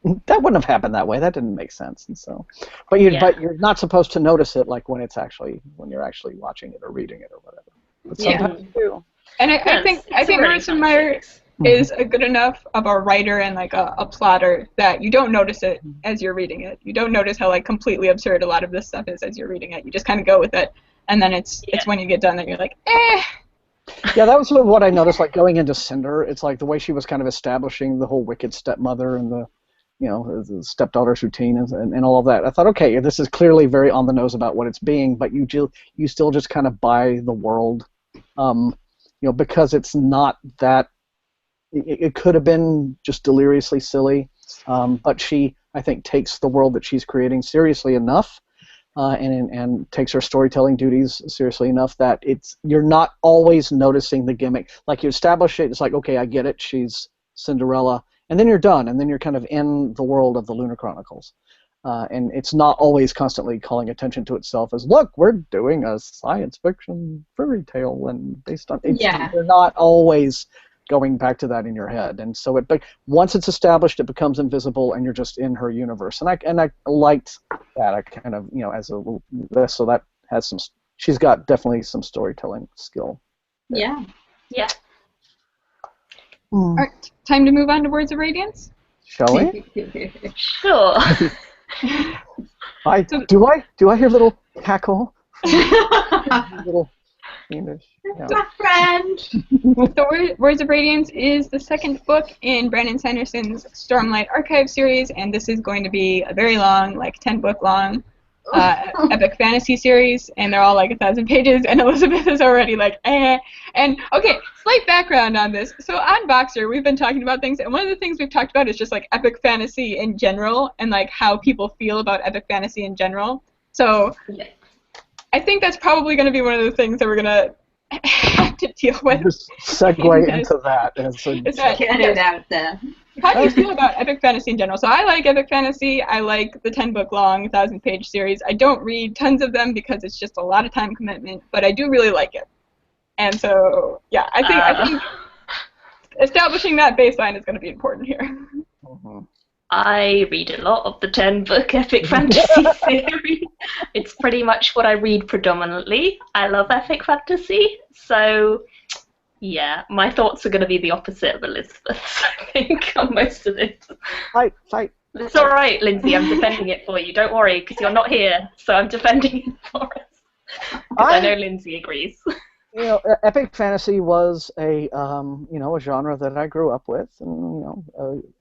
wouldn't have happened that way. That didn't make sense, and so. But you're not supposed to notice it, like, when you're actually watching it or reading it or whatever. But sometimes you do. And I think Marissa Meyer is a good enough of a writer and, like, a plotter that you don't notice it as you're reading it. You don't notice how, like, completely absurd a lot of this stuff is as you're reading it. You just kind of go with it, and then it's when you get done that you're like, eh. Yeah, that was what I noticed, like, going into Cinder. It's like the way she was kind of establishing the whole wicked stepmother and the stepdaughter's routine and all of that. I thought, okay, this is clearly very on the nose about what it's being, but you still just kind of buy the world, because it's not that. It could have been just deliriously silly, but she, I think, takes the world that she's creating seriously enough. And takes her storytelling duties seriously enough that you're not always noticing the gimmick. Like, you establish it, it's like, okay, I get it, she's Cinderella, and then you're done, and then you're kind of in the world of the Lunar Chronicles. And it's not always constantly calling attention to itself as, look, we're doing a science fiction fairy tale, and based on you're not always going back to that in your head, and so but once it's established, it becomes invisible, and you're just in her universe. And I liked that. I kind of as a little this, so that has some. She's got definitely some storytelling skill. Yeah. Yeah. All right, time to move on to Words of Radiance. Shall we? Sure. Do I hear little cackle Little fiendish. Yeah. My friend. So Words of Radiance is the second book in Brandon Sanderson's Stormlight Archive series, and this is going to be a very long, like 10-book long epic fantasy series, and they're all like 1,000 pages, and Elizabeth is already like, eh. And, okay, slight background on this. So on Boxer, we've been talking about things, and one of the things we've talked about is just like epic fantasy in general, and like how people feel about epic fantasy in general. So I think that's probably going to be one of the things that we're going to have to deal with. Just segue into that. Get it out there. How do you feel about epic fantasy in general? So I like epic fantasy. I like the 10-book long, 1,000-page series. I don't read tons of them because it's just a lot of time commitment, but I do really like it. And so, yeah, I think establishing that baseline is going to be important here. I read a lot of the 10-book epic fantasy series. It's pretty much what I read predominantly. I love epic fantasy, so yeah, my thoughts are going to be the opposite of Elizabeth's, I think, on most of this. Fight. It's all right, Lindsay. I'm defending it for you. Don't worry, because you're not here, so I'm defending it for us. Because I know Lindsay agrees. You know, epic fantasy was a a genre that I grew up with, and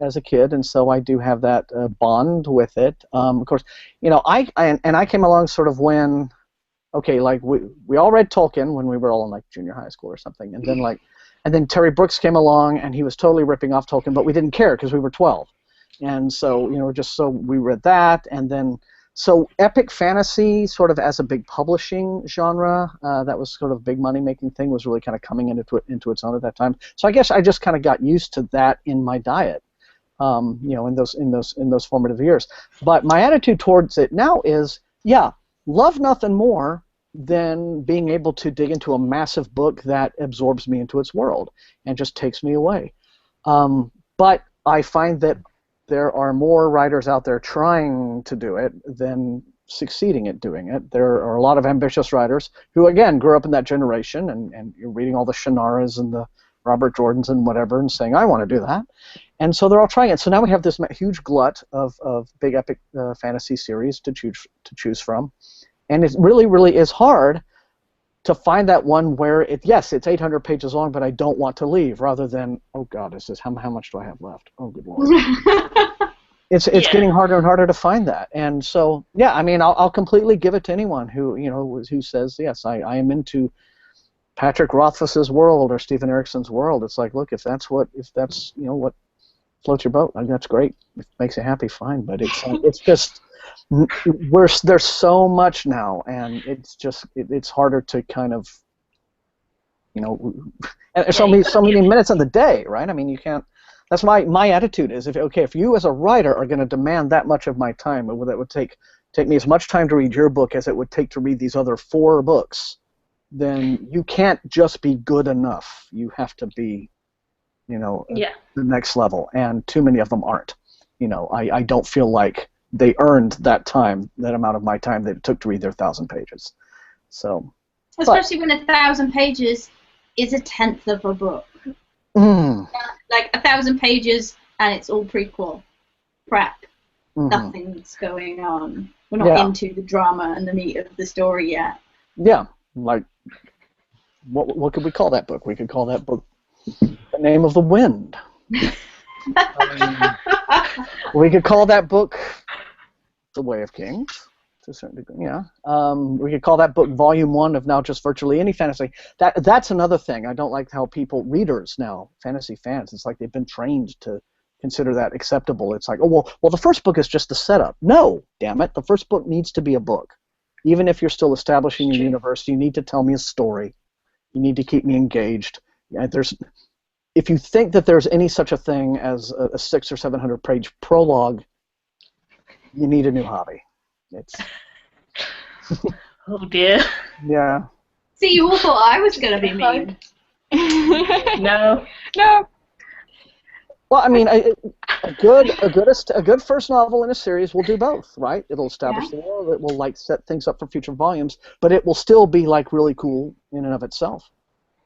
as a kid, and so I do have that bond with it. Of course, I came along sort of when, okay, like we all read Tolkien when we were all in like junior high school or something, and then Terry Brooks came along and he was totally ripping off Tolkien, but we didn't care because we were 12, and so we read that, and then. So epic fantasy, sort of as a big publishing genre, that was sort of a big money-making thing, was really kind of coming into its own at that time. So I guess I just kind of got used to that in my diet, in those formative years. But my attitude towards it now is, yeah, love nothing more than being able to dig into a massive book that absorbs me into its world and just takes me away. But I find that there are more writers out there trying to do it than succeeding at doing it. There are a lot of ambitious writers who, again, grew up in that generation, and you're reading all the Shannars and the Robert Jordans and whatever and saying, I want to do that. And so they're all trying it. So now we have this huge glut of big epic fantasy series to choose from. And it really, really is hard to find that one where, it's 800 pages long, but I don't want to leave, rather than, oh God, how much do I have left? Oh, good Lord. It's getting harder and harder to find that. And so, yeah, I mean, I'll completely give it to anyone who says, yes, I am into Patrick Rothfuss's world or Stephen Erickson's world. It's like, look, if that's what floats your boat, that's great. If it makes you happy, fine. But it's just... there's so much now, and it's harder to kind of, and there's so many minutes in the day, right? I mean, you can't. That's my attitude is, if you as a writer are going to demand that much of my time, that would take me as much time to read your book as it would take to read these other 4 books, then you can't just be good enough. You have to be, the next level, and too many of them aren't. I don't feel like they earned that amount of my time that it took to read their 1,000 pages. So, especially when 1,000 pages is 1/10 of a book. Like 1,000 pages and it's all prequel prep. Nothing's going on. We're not into the drama and the meat of the story yet. Yeah, like what could we call that book? We could call that book The Name of the Wind. We could call that book The Way of Kings, to a certain degree. Yeah. We could call that book Volume 1 of now just virtually any fantasy. That's another thing. I don't like how readers now, fantasy fans, it's like they've been trained to consider that acceptable. It's like, well, the first book is just the setup. No, damn it. The first book needs to be a book. Even if you're still establishing your universe, you need to tell me a story. You need to keep me engaged. If you think that there's any such a thing as a 600 or 700 page prologue, you need a new hobby. Oh dear. Yeah. See, you all thought I was going to be mean. No. Well, I mean, a good first novel in a series will do both, right? It'll establish the world. It will set things up for future volumes, but it will still be really cool in and of itself.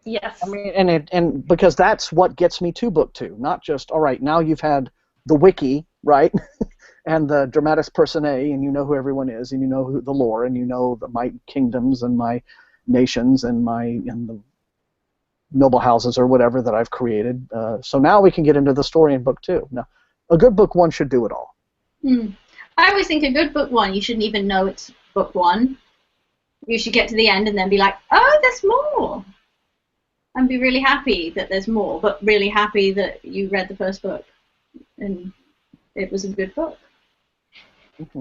Yes. I mean, and because that's what gets me to book 2, not just, all right, now you've had the wiki, right? and the dramatis personae, and you know who everyone is, and you know who the lore, and you know my kingdoms and my nations and the noble houses or whatever that I've created. So now we can get into the story in book 2. Now, a good book 1 should do it all. I always think a good book 1, you shouldn't even know it's book 1. You should get to the end and then be like, oh, there's more. And be really happy that there's more, but really happy that you read the first book and it was a good book.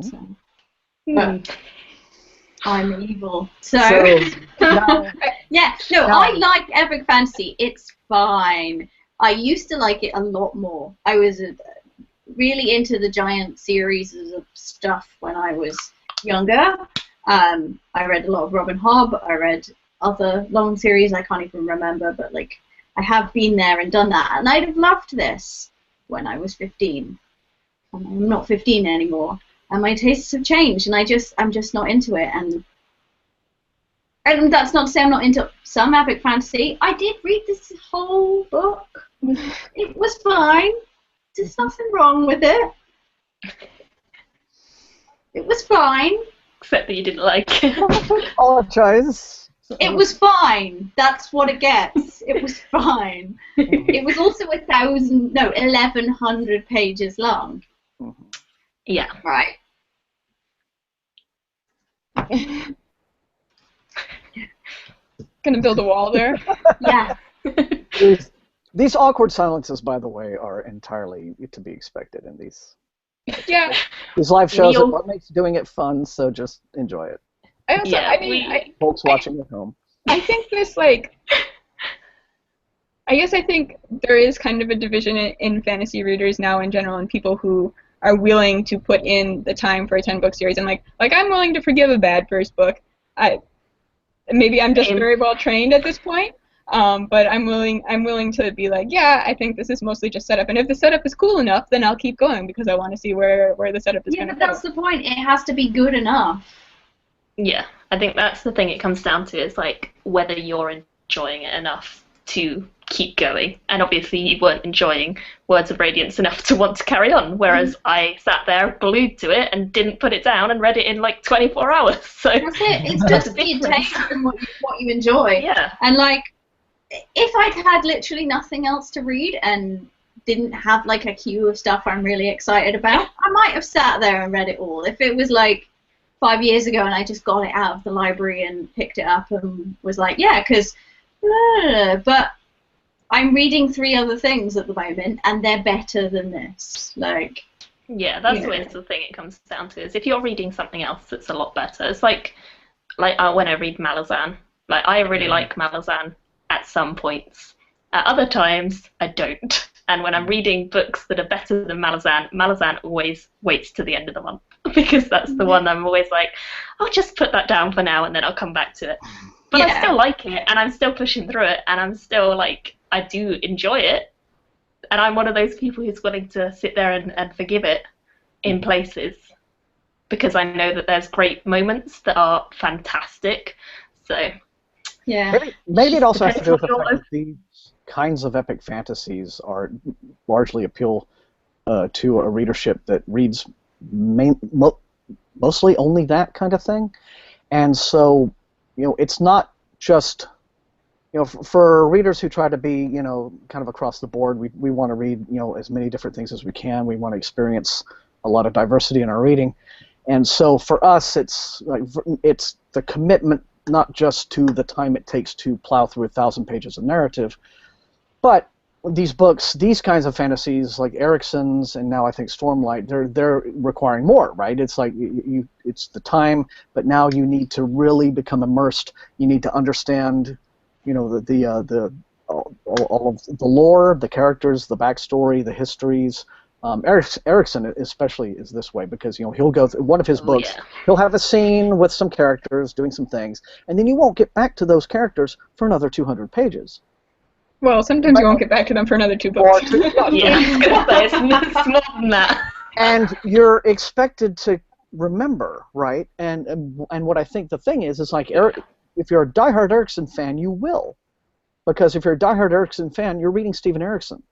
So, but I'm evil. So now, yeah, no, I like epic fantasy. It's fine. I used to like it a lot more. I was really into the giant series of stuff when I was younger. I read a lot of Robin Hobb. I read other long series I can't even remember, but like I have been there and done that, and I'd have loved this when I was 15. And I'm not 15 anymore, and my tastes have changed, and I'm just not into it. And that's not to say I'm not into some epic fantasy. I did read this whole book. It was fine. There's nothing wrong with it. It was fine. Except that you didn't like it. I apologize. It was fine. That's what it gets. It was fine. It was also 1,100 pages long. Yeah. Right. Gonna build a wall there. Yeah. These awkward silences, by the way, are entirely to be expected in these Yeah. live shows. Are what makes doing it fun, so just enjoy it. I also, Yeah, I mean, Folks watching at home. I think this, like, I guess I think there is kind of a division in fantasy readers now in general, and people who are willing to put in the time for a 10-book series. And like I'm willing to forgive a bad first book. Maybe I'm just very well trained at this point, but I'm willing to be like, yeah, I think this is mostly just setup. And if the setup is cool enough, then I'll keep going because I want to see where the setup is going to go. Yeah, but that's the point. It has to be good enough. Yeah, I think that's the thing it comes down to, is like whether you're enjoying it enough to keep going. And obviously you weren't enjoying Words of Radiance enough to want to carry on, whereas I sat there glued to it and didn't put it down and read it in like 24 hours. So that's it. It's just your taste and what you enjoy. Yeah. And like, if I'd had literally nothing else to read and didn't have like a queue of stuff I'm really excited about, I might have sat there and read it all. If it was like 5 years ago and I just got it out of the library and picked it up and was like, yeah, because, but I'm reading 3 other things at the moment and they're better than this. Like, yeah, that's always the thing it comes down to, is if you're reading something else that's a lot better. It's like when I read Malazan. Like, I really like Malazan at some points. At other times, I don't. And when I'm reading books that are better than Malazan, Malazan always waits to the end of the month because that's the one I'm always like, I'll just put that down for now and then I'll come back to it. But I still like it, and I'm still pushing through it, and I'm still like, I do enjoy it. And I'm one of those people who's willing to sit there and forgive it in places because I know that there's great moments that are fantastic. So yeah. Maybe it also has to do with the fact that these kinds of epic fantasies are largely appeal to a readership that reads mostly only that kind of thing. And so, it's not just, for readers who try to be, kind of across the board, we want to read, as many different things as we can. We want to experience a lot of diversity in our reading. And so for us, it's the commitment not just to the time it takes to plow through 1,000 pages of narrative, but these books, these kinds of fantasies like Erickson's and now I think Stormlight, they're requiring more, right? It's like it's the time, but now you need to really become immersed. You need to understand, all of the lore, the characters, the backstory, the histories. Erickson especially is this way because he'll go through one of his books. Yeah. He'll have a scene with some characters doing some things, and then you won't get back to those characters for another 200 pages. Well, sometimes you won't get back to them for another 2 books. It's more than that. And you're expected to remember, right? And what I think the thing is like if you're a diehard Erickson fan, you will, because if you're a diehard Erickson fan, you're reading Steven Erickson.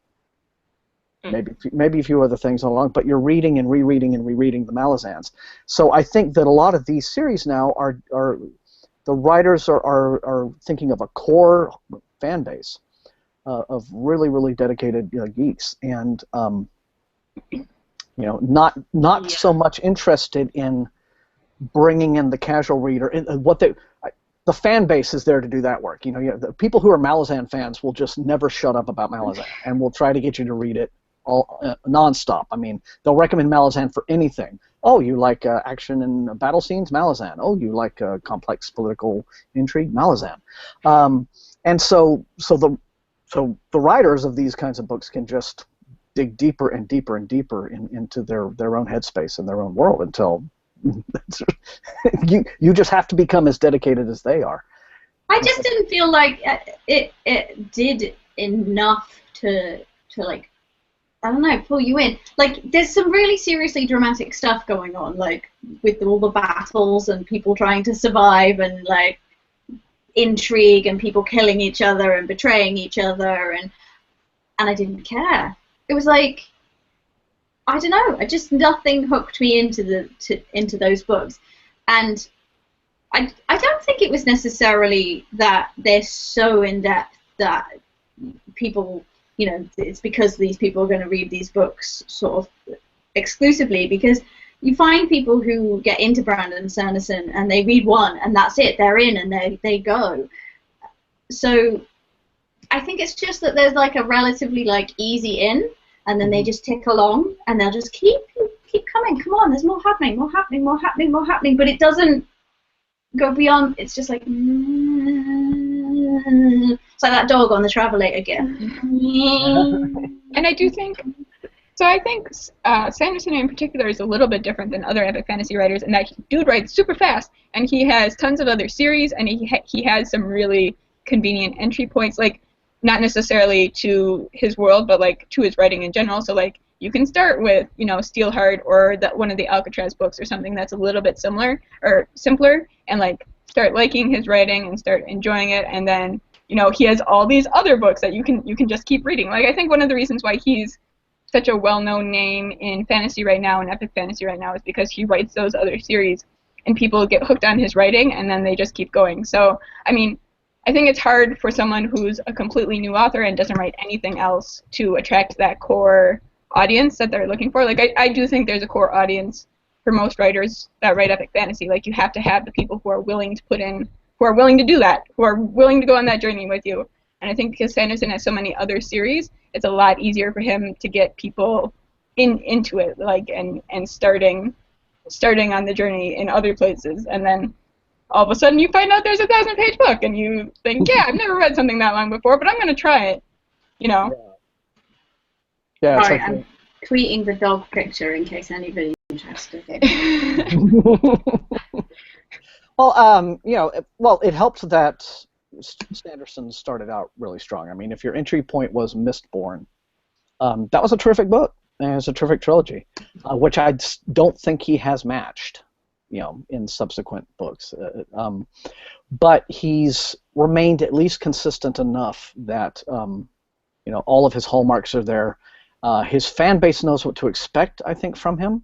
maybe a few other things along, but you're reading and rereading and rereading the Malazans. So I think that a lot of these series now are the writers are thinking of a core fan base of really, really dedicated geeks, and not so much interested in bringing in the casual reader. The fan base is there to do that work. The people who are Malazan fans will just never shut up about Malazan, and will try to get you to read it all nonstop. I mean, they'll recommend Malazan for anything. Oh, you like action and battle scenes? Malazan. Oh, you like complex political intrigue? Malazan. And so the writers of these kinds of books can just dig deeper and deeper and deeper into their own headspace and their own world until you just have to become as dedicated as they are. I just didn't feel like it did enough to like, I don't know, pull you in. Like, there's some really seriously dramatic stuff going on, like with all the battles and people trying to survive and like intrigue and people killing each other and betraying each other, and I didn't care. It was like, I don't know, nothing hooked me into those books, and I don't think it was necessarily that they're so in depth that people, it's because these people are going to read these books sort of exclusively, because you find people who get into Brandon Sanderson and they read one and that's it, they're in and they go. So I think it's just that there's like a relatively like easy in, and then they just tick along and they'll just keep coming. Come on, there's more happening, more happening, more happening, more happening. But it doesn't go beyond. It's just like it's like that dog on the Travelator again. And I do think. So I think Sanderson in particular is a little bit different than other epic fantasy writers in that dude writes super fast, and he has tons of other series, and he has some really convenient entry points, like not necessarily to his world, but like to his writing in general. So like you can start with Steelheart or one of the Alcatraz books or something that's a little bit similar or simpler, and like start liking his writing and start enjoying it, and then he has all these other books that you can just keep reading. Like I think one of the reasons why he's such a well-known name in fantasy right now, in epic fantasy right now, is because he writes those other series, and people get hooked on his writing, and then they just keep going. So, I mean, I think it's hard for someone who's a completely new author and doesn't write anything else to attract that core audience that they're looking for. Like, I do think there's a core audience for most writers that write epic fantasy. Like, you have to have the people who are willing to who are willing to do that, who are willing to go on that journey with you. And I think because Sanderson has so many other series, it's a lot easier for him to get people into it, like and starting on the journey in other places, and then all of a sudden you find out there's a 1,000-page book, and you think, yeah, I've never read something that long before, but I'm gonna try it, Yeah. Sorry, I'm tweeting the dog picture in case anybody's interested. Well, it helped that Sanderson started out really strong. I mean, if your entry point was Mistborn, that was a terrific book. And it was a terrific trilogy, which I don't think he has matched, in subsequent books. But he's remained at least consistent enough that, all of his hallmarks are there. His fan base knows what to expect, I think, from him.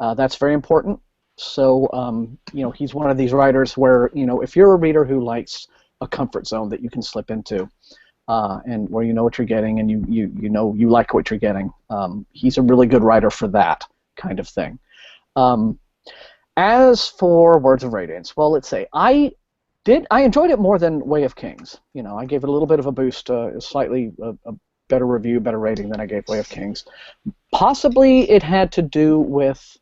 That's very important. So, he's one of these writers where, if you're a reader who likes a comfort zone that you can slip into, and where you know what you're getting and you like what you're getting, he's a really good writer for that kind of thing. As for Words of Radiance, well, let's say I enjoyed it more than Way of Kings. I gave it a little bit of a boost, slightly a better review, better rating than I gave Way of Kings. Possibly it had to do with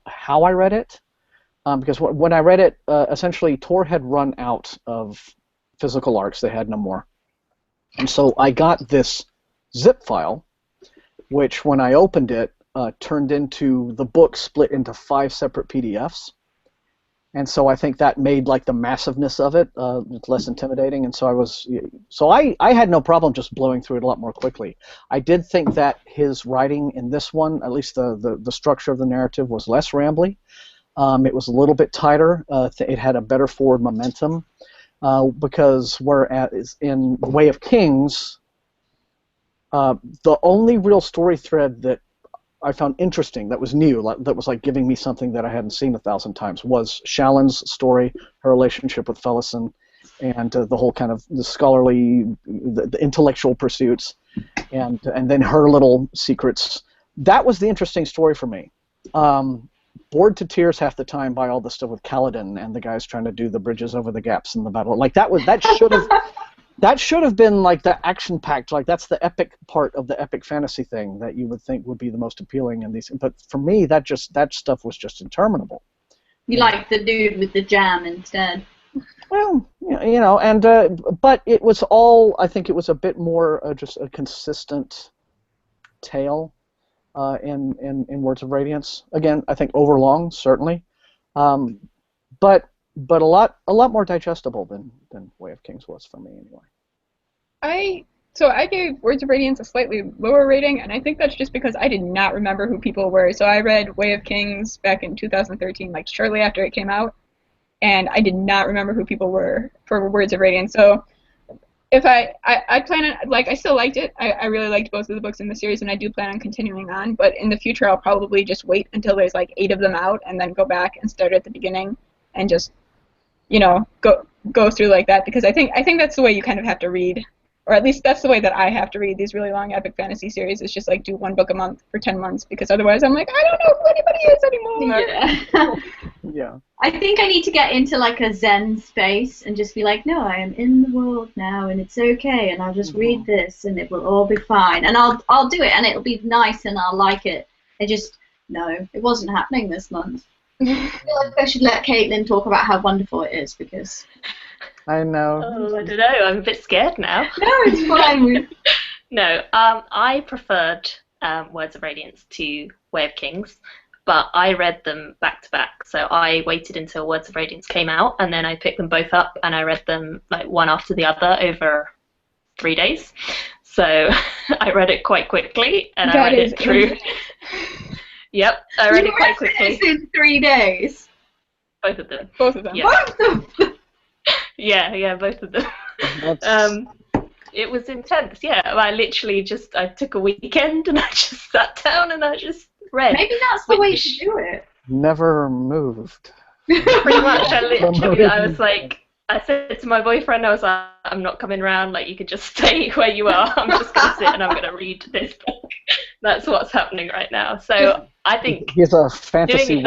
how I read it, because when I read it, essentially Tor had run out of physical arcs. They had no more. And so I got this zip file, which when I opened it, turned into the book split into 5 separate PDFs. And so I think that made like the massiveness of it less intimidating. And so I had no problem just blowing through it a lot more quickly. I did think that his writing in this one, at least the structure of the narrative, was less rambly. It was a little bit tighter. It had a better forward momentum. Because whereas in The Way of Kings, The only real story thread that I found interesting, that was new, that was like giving me something that I hadn't seen 1,000 times, was Shallon's story, her relationship with Fellison, and the whole kind of the scholarly, the intellectual pursuits, and then her little secrets. That was the interesting story for me. Bored to tears half the time by all the stuff with Kaladin and the guys trying to do the bridges over the gaps in the battle. Like that should have been like the action-packed, like that's the epic part of the epic fantasy thing that you would think would be the most appealing in these. But for me, that stuff was just interminable. You like the dude with the jam instead. Well, and but it was all. I think it was a bit more just a consistent tale in Words of Radiance. Again, I think overlong certainly, but a lot more digestible than Way of Kings was for me anyway. I gave Words of Radiance a slightly lower rating, and I think that's just because I did not remember who people were. So I read Way of Kings back in 2013, like shortly after it came out, and I did not remember who people were for Words of Radiance. So if I plan on, like, I still liked it. I really liked both of the books in the series, and I do plan on continuing on. But in the future, I'll probably just wait until there's like 8 of them out, and then go back and start at the beginning, and just go through like that, because I think that's the way you kind of have to read, or at least that's the way that I have to read these really long epic fantasy series. It's just like do 1 book a month for 10 months, because otherwise I'm like, I don't know who anybody is anymore. Yeah. Yeah. I think I need to get into like a Zen space and just be like, no, I am in the world now, and it's okay, and I'll just read this, and it will all be fine, and I'll do it, and it'll be nice, and I'll like it. No, it wasn't happening this month. I feel like I should let Kaitlin talk about how wonderful it is, because... I know. Oh, I don't know. I'm a bit scared now. No, it's fine. No, I preferred Words of Radiance to Way of Kings, but I read them back to back. So I waited until Words of Radiance came out, and then I picked them both up, and I read them like one after the other over 3 days. So I read it quite quickly, and I read it through. Yep, I read it quite quickly. In 3 days. Both of them. Both of them. Yeah. Both of them. Yeah, both of them. It was intense. Yeah, I took a weekend and I just sat down and I just read. Maybe that's the way to do it. Never moved. Pretty much. I said to my boyfriend, I was like, I'm not coming round, like, you could just stay where you are. I'm just going to sit and I'm going to read this book. That's what's happening right now. So I think he's a fantasy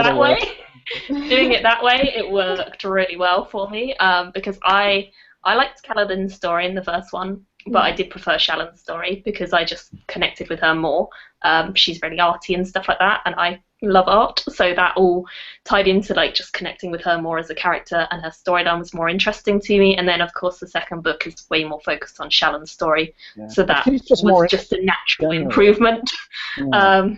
doing it that way, it worked really well for me, because I liked Kaladin's story in the first one, but I did prefer Shallon's story because I just connected with her more. She's really arty and stuff like that, and I love art, so that all tied into like just connecting with her more as a character, and her storyline was more interesting to me. And then of course the second book is way more focused on Shallon's story, so that was just a natural improvement. Yeah.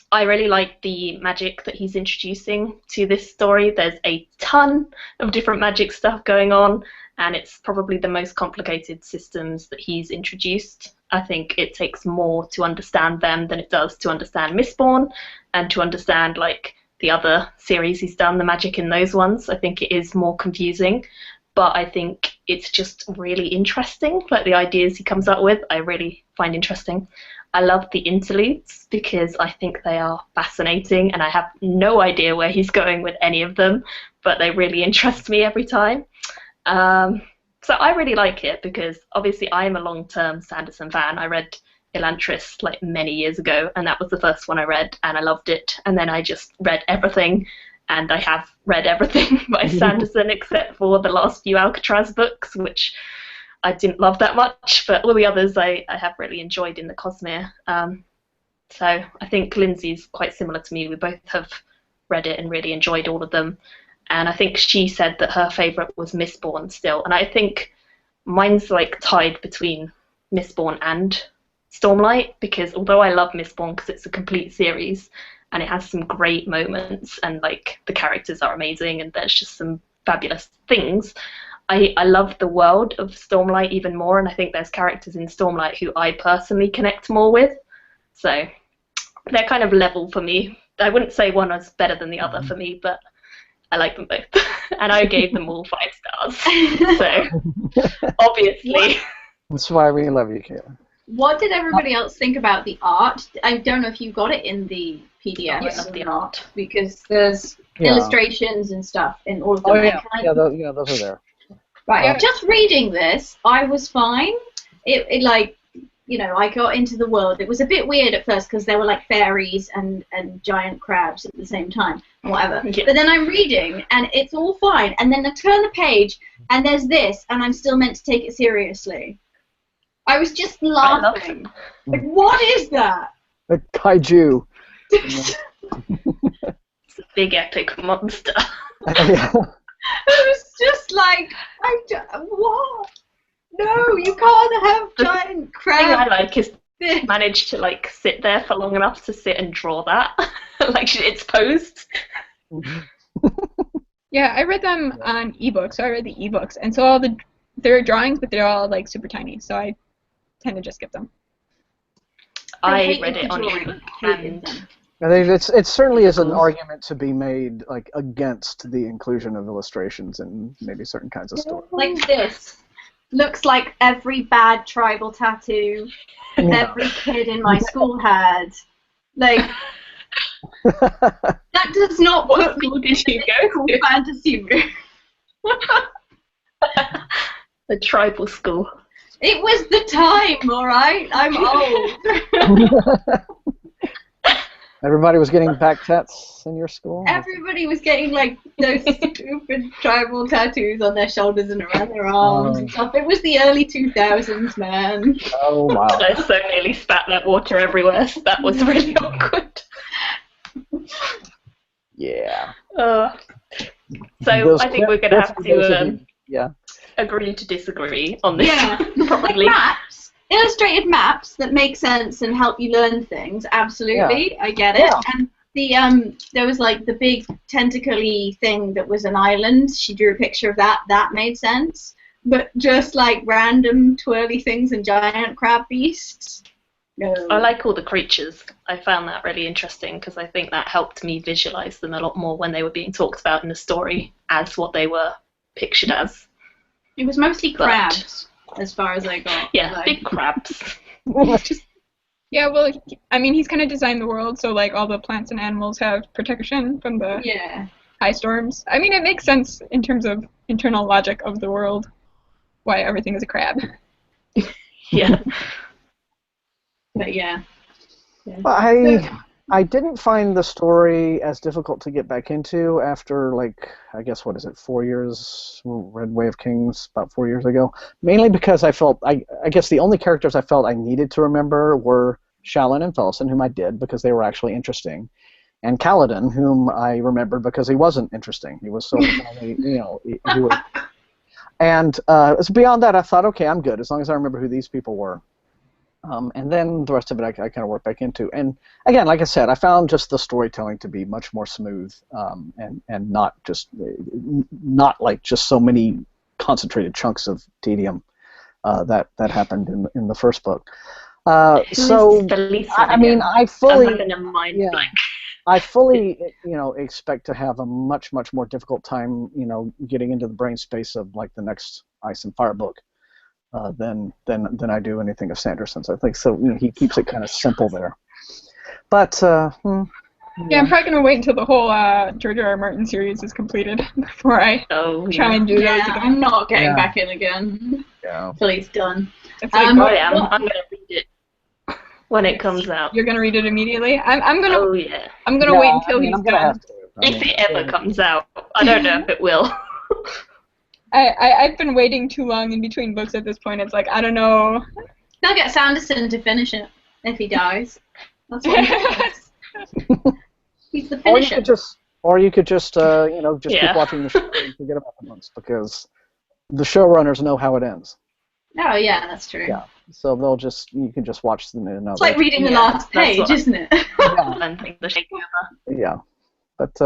I really like the magic that he's introducing to this story. There's a ton of different magic stuff going on, and it's probably the most complicated systems that he's introduced. I think it takes more to understand them than it does to understand Mistborn, and to understand like the other series he's done, the magic in those ones. I think it is more confusing, but I think it's just really interesting. Like the ideas he comes up with, I really find interesting. I love the interludes because I think they are fascinating, and I have no idea where he's going with any of them, but they really interest me every time. So I really like it because obviously I am a long-term Sanderson fan. I read Elantris like many years ago, and that was the first one I read, and I loved it. And then I just read everything, and I have read everything by Sanderson except for the last few Alcatraz books, which I didn't love that much, but all the others I have really enjoyed in the Cosmere. So I think Lindsay's quite similar to me. We both have read it and really enjoyed all of them. And I think she said that her favourite was Mistborn still. And I think mine's like tied between Mistborn and Stormlight, because although I love Mistborn because it's a complete series and it has some great moments and like the characters are amazing and there's just some fabulous things, I love the world of Stormlight even more, and I think there's characters in Stormlight who I personally connect more with. So they're kind of level for me. I wouldn't say one was better than the other for me, but I like them both. And I gave them all 5 stars. So obviously. That's why we love you, Kayla. What did everybody else think about the art? I don't know if you got it in the PDF. I love the art. Because there's illustrations and stuff in all of them. Oh yeah, those are there. Right, just reading this, I was fine. It like, you know, I got into the world. It was a bit weird at first because there were like fairies and giant crabs at the same time, and whatever. Yeah. But then I'm reading, and it's all fine. And then I turn the page, and there's this, and I'm still meant to take it seriously. I was just laughing. Like, what is that? A kaiju. It's a big epic monster. Yeah. It was just like, what? No, you can't have giant The thing I crabs. like is managed to like sit there for long enough to sit and draw that. Like it's posed. Yeah, I read them on ebooks, so I read the ebooks, and so they're drawings, but they're all like super tiny, so I tend to just skip them. I read it on ebook and I think it certainly is an argument to be made like against the inclusion of illustrations in maybe certain kinds of stories. Like this. Looks like every bad tribal tattoo every kid in my school had. Like, that does not what put me school did you in go a cool to? fantasy mood. The tribal school. It was the time, alright? I'm old. Everybody was getting back tats in your school? Everybody was getting like those stupid tribal tattoos on their shoulders and around their arms and stuff. It was the early 2000s, man. Oh, wow. I so nearly spat that water everywhere. So that was really awkward. Yeah. So Those I think we're going to have to yeah. agree to disagree on this. Yeah. Probably. Like maps, illustrated maps that make sense and help you learn things. Absolutely, I get it. Yeah. And the there was like the big tentacly thing that was an island. She drew a picture of that. That made sense. But just like random twirly things and giant crab beasts. No. I like all the creatures. I found that really interesting because I think that helped me visualize them a lot more when they were being talked about in the story as what they were pictured as. It was mostly crabs, as far as I got. Yeah, like, big crabs. Yeah, well, I mean, he's kind of designed the world, so like all the plants and animals have protection from the high storms. I mean, it makes sense in terms of internal logic of the world, why everything is a crab. Yeah. But yeah. I didn't find the story as difficult to get back into after, like, I guess, 4 years, read Way of Kings about 4 years ago. Mainly because I felt, I guess the only characters I felt I needed to remember were Shallan and Felison, whom I did because they were actually interesting, and Kaladin, whom I remembered because he wasn't interesting. He was so, he was. And so beyond that, I thought, okay, I'm good as long as I remember who these people were. And then the rest of it I kind of worked back into. And again, like I said, I found just the storytelling to be much more smooth and not like just so many concentrated chunks of tedium that happened in the first book. So I mean, I fully expect to have a much more difficult time, getting into the brain space of like the next Ice and Fire book. Than I do anything of Sanderson's. I think so. He keeps it kind of simple there. But yeah, I'm probably gonna wait until the whole George R. R. Martin series is completed before I try and do those again. I'm not getting back in again. Yeah. Till he's done. It's like, I'm gonna read it when it comes out. You're gonna read it immediately? I'm gonna. Oh yeah. I'm gonna wait until he's done. If it ever comes out, I don't know if it will. I've been waiting too long in between books at this point. It's like, I don't know. They'll get Sanderson to finish it if he dies. That's what he does. He's the finisher. Or you could just keep watching the show and forget about the months because the showrunners know how it ends. Oh yeah, that's true. Yeah, so you can just watch them in another. It's like reading the last page, isn't it? Yeah, but.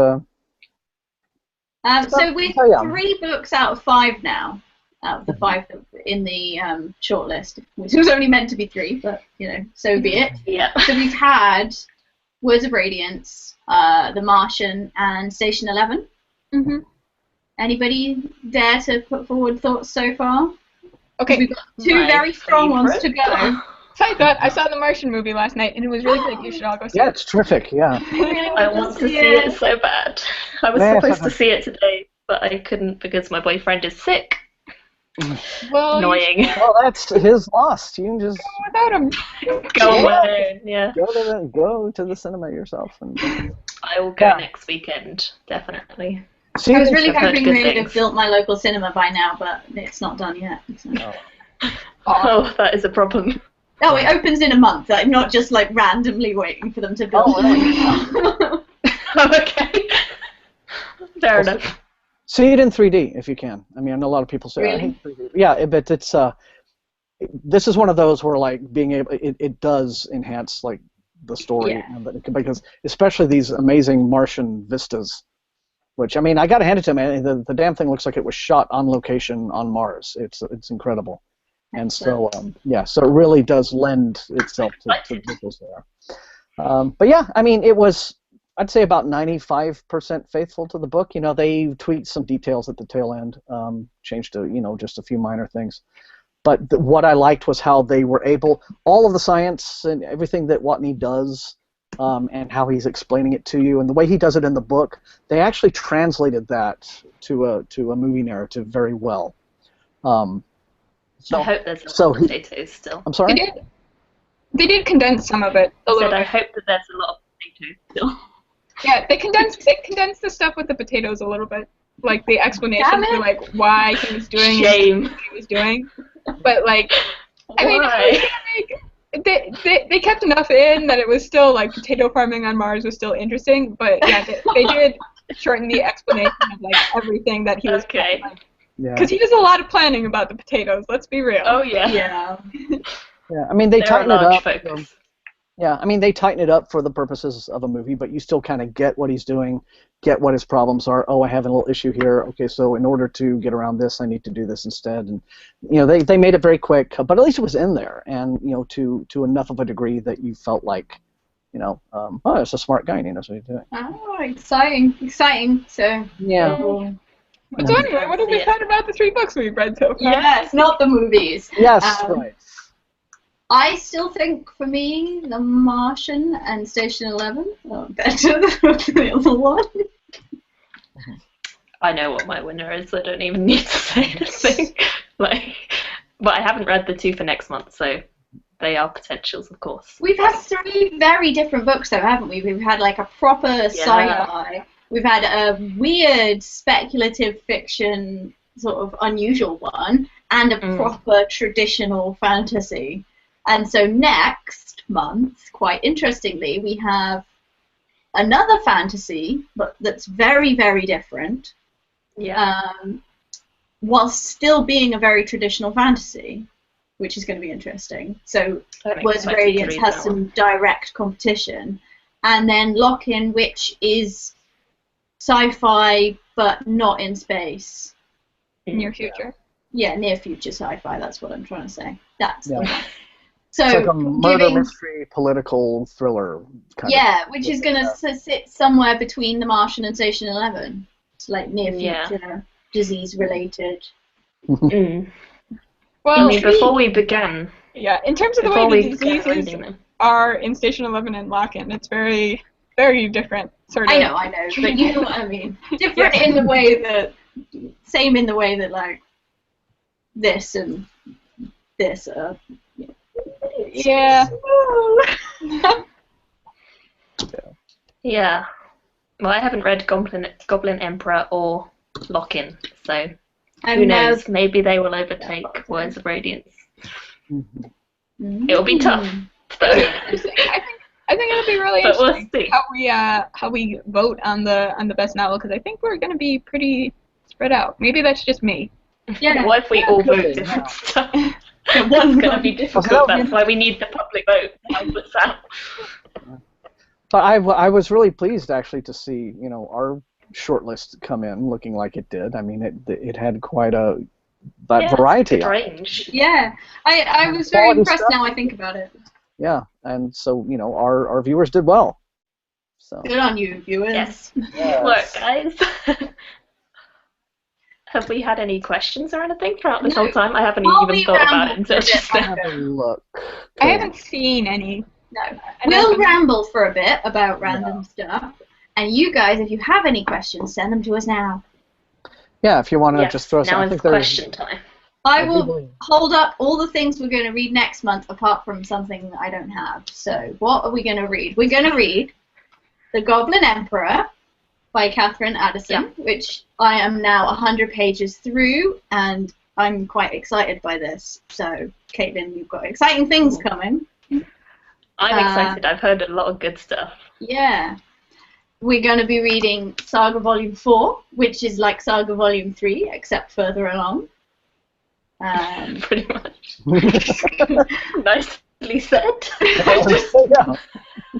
So we're 3 books out of 5 now, out of the 5 in the shortlist, which was only meant to be 3, but, so be it. Yeah. So we've had Words of Radiance, The Martian, and Station 11. Mm-hmm. Anybody dare to put forward thoughts so far? Okay. We've got 2 very strong ones to go. Side thought, I saw the Martian movie last night, and it was really good. You should all go see Yeah, it. it's terrific. Yeah. I want to see it so bad. I was Yeah, supposed to see it today, but I couldn't because my boyfriend is sick. Well, Annoying. Well, that's his loss. You can just without him. Go on my own, yeah. go to the cinema yourself. And I will go next weekend, definitely. see I was it. really I've heard hoping good they would things. have built my local cinema by now, but it's not done yet. So. Oh, that is a problem. Oh, it opens in a month. I'm not just like randomly waiting for them to build it. Oh, okay. Fair enough. See it in 3D if you can. I mean, I know a lot of people say, I hate 3D. Yeah, but it's this is one of those where like being able, it does enhance like the story, because especially these amazing Martian vistas, which I mean, I gotta hand it to him. The damn thing looks like it was shot on location on Mars. It's incredible, and so so it really does lend itself to visuals there. But yeah, I mean, it was. I'd say about 95% faithful to the book. You know, they tweaked some details at the tail end, changed just a few minor things. But what I liked was how they were able, all of the science and everything that Watney does, and how he's explaining it to you, and the way he does it in the book, they actually translated that to a movie narrative very well. I hope there's a lot of potatoes still. I'm sorry? They did condense some of it a little bit. I hope that there's a lot of potatoes still. Yeah, they condensed the stuff with the potatoes a little bit, like the explanation for like why he was doing what he was doing. But like, I mean, they kept enough in that it was still like potato farming on Mars was still interesting. But yeah, they did shorten the explanation of like everything that he was doing. Because he does a lot of planning about the potatoes. Let's be real. Oh yeah. Yeah, I mean they tighten it up. Focus. Yeah, I mean they tighten it up for the purposes of a movie, but you still kind of get what he's doing, get what his problems are. Oh, I have a little issue here. Okay, so in order to get around this, I need to do this instead. And they made it very quick, but at least it was in there, and to enough of a degree that you felt like, oh, it's a smart guy and he knows what he's doing. Oh, exciting. So yeah. So anyway, what have we thought about the 3 books we've read so far? Yes, not the movies. Yes, right. I still think, for me, The Martian and Station 11 are better than the other one. I know what my winner is. I don't even need to say anything. But I haven't read the 2 for next month, so they are potentials, of course. We've had 3 very different books, though, haven't we? We've had like a proper sci-fi. We've had a weird speculative fiction, sort of unusual one, and a proper traditional fantasy. And so next month, quite interestingly, we have another fantasy, but that's very, very different. Yeah. While still being a very traditional fantasy, which is going to be interesting. So Awards Radiance has some direct competition. And then Lock-In, which is sci-fi, but not in space. Near future. Yeah, near future sci-fi, that's what I'm trying to say. That's the one. So it's like a murder mystery, political thriller kind of. Which is going to sit somewhere between The Martian and Station 11. It's like near future, disease-related. Well, I mean, before we began... Yeah, in terms of the way the diseases are in Station 11 and Lock-In, it's very, very different. Sort of. I know, but you know what I mean. Different in the way that... Same in the way that, like, this and this are... Yeah. Yeah. Well, I haven't read Goblin Emperor or Lock-In, so who knows? Maybe they will overtake Words of Radiance. It'll be tough. Though. I think it'll be really interesting how we vote on the best novel, because I think we're going to be pretty spread out. Maybe that's just me. Yeah. What if we all vote different stuff? One's going to be difficult. That's why we need the public vote to help us out. But I was really pleased actually to see our shortlist come in looking like it did. I mean, it had quite that variety. Range. Yeah, I was very impressed now I think about it. Yeah, and so our viewers did well. So good on you, viewers. Yes. Good work, guys. Have we had any questions or anything throughout this No. whole time? I haven't Well, even we thought about it rambled until for a bit just now. Have a look. I haven't seen any. No. I We'll haven't- ramble for a bit about random stuff. And you guys, if you have any questions, send them to us now. Yeah, if you want to Yes, just throw now some. I is think there's. question time. I I do will believe- hold up all the things we're going to read next month, apart from something that I don't have. So, what are we going to read? We're going to read The Goblin Emperor by Catherine Addison, which I am now 100 pages through, and I'm quite excited by this. So, Kaitlin, you've got exciting things coming. I'm excited. I've heard a lot of good stuff. Yeah. We're going to be reading Saga Volume 4, which is like Saga Volume 3, except further along. Pretty much. Nicely said. Yeah.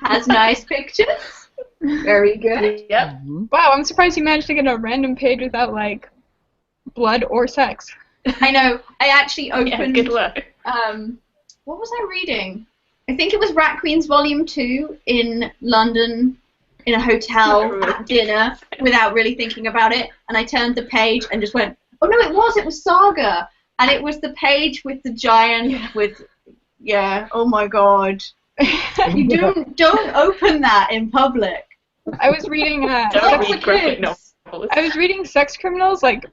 Has nice pictures. Very good. Yep. Mhm. Wow, I'm surprised you managed to get a random page without like blood or sex. I know. I actually Yeah, opened. good work. What was I reading? I think it was Rat Queens Volume 2 in London in a hotel at dinner without really thinking about it. And I turned the page and just went, oh no, it was Saga. And it was the page with the giant with, oh my god. You don't open that in public. I was reading Don't sex, read graphic novels. I was reading Sex Criminals like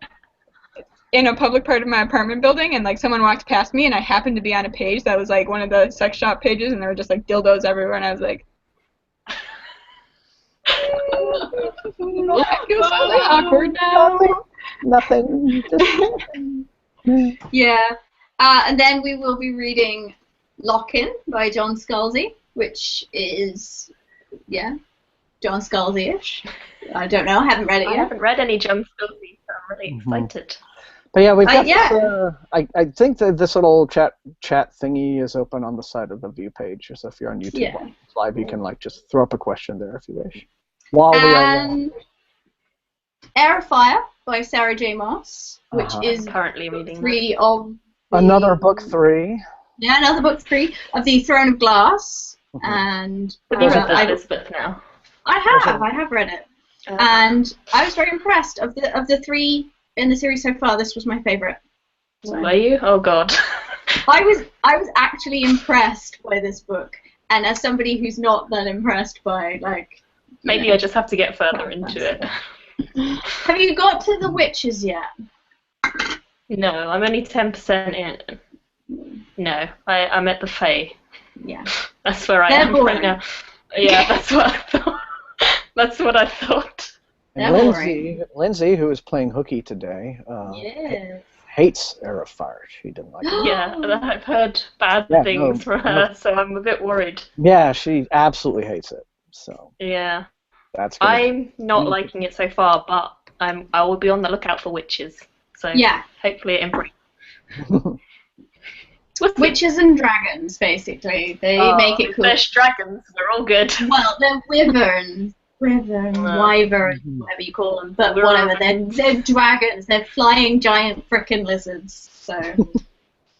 in a public part of my apartment building, and like someone walked past me, and I happened to be on a page that was like one of the sex shop pages, and there were just like dildos everywhere, and I was like, I feel so awkward now. Nothing. Just Yeah. And then we will be reading Lock-In by John Scalzi, which is, John Scalzi-ish. I don't know. I haven't read it I yet. haven't read any John Scalzi, so I'm really excited. But yeah, we've got yeah. this, I think that this little chat thingy is open on the side of the view page. So if you're on YouTube Live, you can like just throw up a question there if you wish. While we are And Air of Fire by Sarah J. Maas, which is Currently reading three of the, another book 3. Yeah, another book 3 of the Throne of Glass. And Have you read I Elizabeth now? have read it. And I was very impressed. Of the 3 in the series so far, this was my favourite. So. Were you? Oh god. I was actually impressed by this book, and as somebody who's not that impressed by like. Maybe I just have to get further into it. Have you got to the witches yet? No, I'm only 10% in. No, I'm at the Fae. Yeah. That's where I They're am boring. right now. Yeah, that's what I thought. That's what I thought. And They're Lindsay, who is playing hooky today, Yes. hates Air of Fire. She didn't like it. Yeah, I've heard bad things from her, so I'm a bit worried. Yeah, she absolutely hates it. So Yeah. that's gonna I'm not liking it so far, but I will be on the lookout for witches. So Yeah. hopefully it improves. Witches and dragons, basically. They make it cool. There's dragons. We're all good. Well, they're wyverns. Wyverns, whatever you call them. But whatever, they're dragons. They're flying giant frickin' lizards. So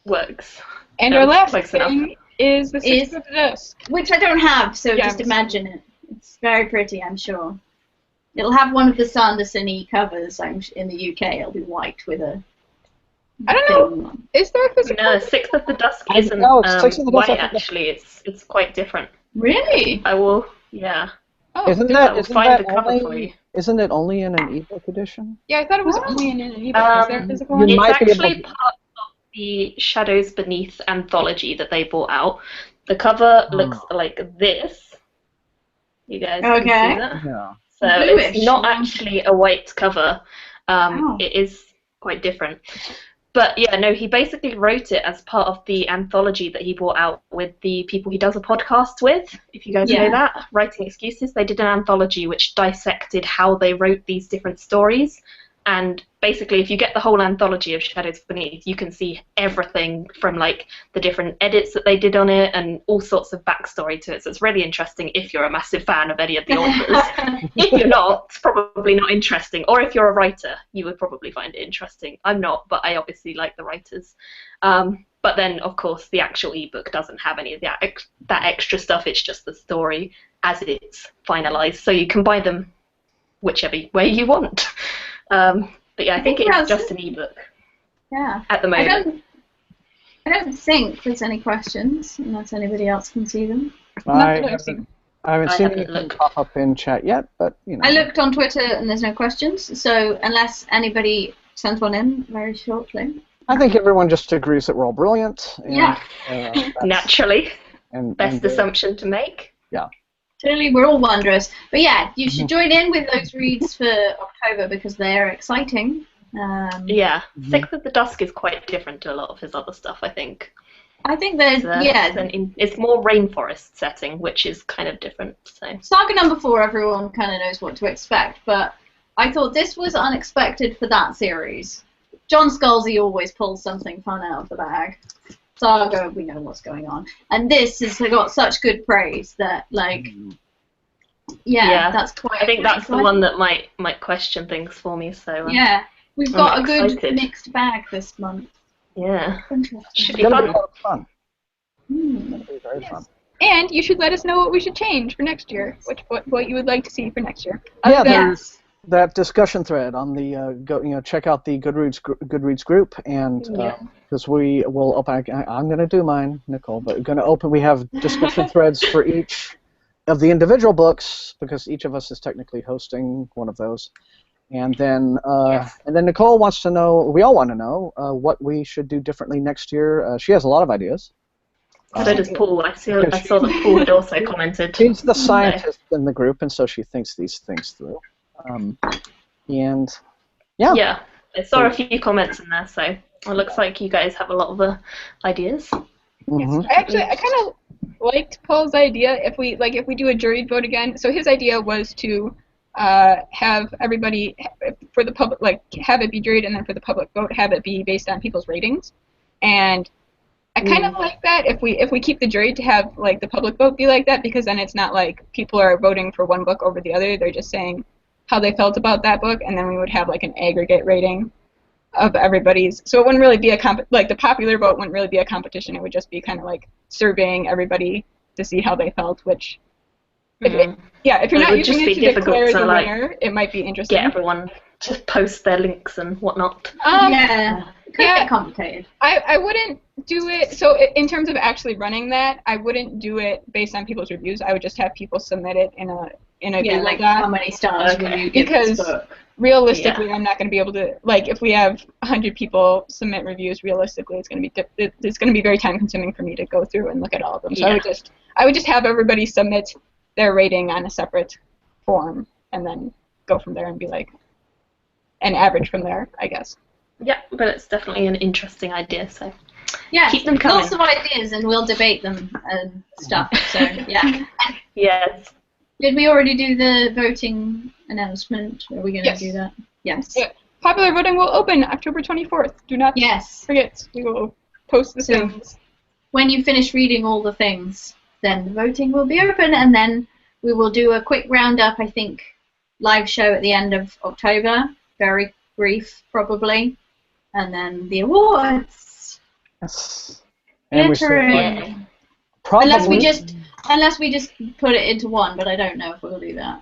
Works. And No, our last close thing is the Six of the Dusk. which I don't have, so Yeah, just imagine it. It's very pretty, I'm sure. It'll have one of the Sanderson-y covers. In the UK, it'll be white with a. I don't know. Is there a physical? No, Sixth of the Dusk I isn't know, Sixth of the Dusk, white I think actually. It's quite different. Really? I will. Yeah. Oh, Isn't I will that find the cover for only? you. Isn't it only in an ebook edition? yeah, I thought it was only in an ebook. Is there a physical one? You It's might be able actually to- part of the Shadows Beneath anthology that they brought out. The cover looks like this. You guys can see that. Yeah. So Bluish. it's not actually a white cover. Oh. It is quite different. But yeah, no, he basically wrote it as part of the anthology that he brought out with the people he does a podcast with. If you guys know that, Writing Excuses, they did an anthology which dissected how they wrote these different stories. And basically, if you get the whole anthology of Shadows Beneath, you can see everything from like the different edits that they did on it and all sorts of backstory to it. So it's really interesting if you're a massive fan of any of the authors. If you're not, it's probably not interesting. Or if you're a writer, you would probably find it interesting. I'm not, but I obviously like the writers. But then, of course, the actual ebook doesn't have any of that extra stuff. It's just the story as it's finalized. So you can buy them whichever way you want. But yeah, I think it's just an ebook. Yeah. At the moment. I don't think there's any questions, unless anybody else can see them. I haven't seen anything pop up in chat yet, but you know. I looked on Twitter and there's no questions, so unless anybody sends one in very shortly. I think everyone just agrees that we're all brilliant. And, yeah. Naturally. Best assumption to make. Yeah. Totally, we're all wondrous. But yeah, you should join in with those reads for October because they're exciting. Yeah, Sixth of the Dusk is quite different to a lot of his other stuff, I think. I think there's, it's more rainforest setting, which is kind of different. So Saga number 4, everyone kind of knows what to expect, but I thought this was unexpected for that series. John Scalzi always pulls something fun out of the bag. Saga, we know what's going on. And this has got such good praise that, like, yeah. That's quite... I think that's the one that might question things for me, so... yeah. We've got a good mixed bag this month. Yeah. Should be fun. Fun. It'll be very fun. And you should let us know what we should change for next year. What you would like to see for next year. There's that discussion thread on the check out the Goodreads group, and because we will open. I'm going to do mine, Nicole, but we're going to open. We have discussion threads for each of the individual books because each of us is technically hosting one of those. And then Nicole wants to know, we all want to know, what we should do differently next year. She has a lot of ideas. So does Paul. I saw that Paul had also commented. She's the scientist in the group, and so she thinks these things through. Yeah, I saw a few comments in there, so it looks like you guys have a lot of ideas. Mm-hmm. I kind of liked Paul's idea. If we do a juried vote again, so his idea was to have everybody for the public, have it be juried, and then for the public vote, have it be based on people's ratings. And I kind of like that if we keep the jury to have the public vote be like that, because then it's not like people are voting for one book over the other. They're just saying how they felt about that book, and then we would have an aggregate rating of everybody's. So it wouldn't really be the popular vote wouldn't really be a competition. It would just be kind of surveying everybody to see how they felt, which. If you're not using it to declare the winner, it might be interesting. Get everyone to post their links and whatnot. It could get complicated. I wouldn't do it. So in terms of actually running that, I wouldn't do it based on people's reviews. I would just have people submit it in a Google Doc. How many stars will you give this book? Realistically, I'm not going to be able to. If we have 100 people submit reviews, realistically, it's going to be very time consuming for me to go through and look at all of them. So I would just have everybody submit their rating on a separate form, and then go from there and be an average from there, I guess. Yeah, but it's definitely an interesting idea, so keep them coming. Lots of ideas, and we'll debate them and stuff, so yeah. Yes. Did we already do the voting announcement? Are we going to do that? Yes. Yeah. Popular voting will open October 24th. Do not forget. We will post the things. When you finish reading all the things, then the voting will be open, and then we will do a quick roundup, I think, live show at the end of October. Very brief, probably. And then the awards. Yes. And unless we just put it into one, but I don't know if we'll do that.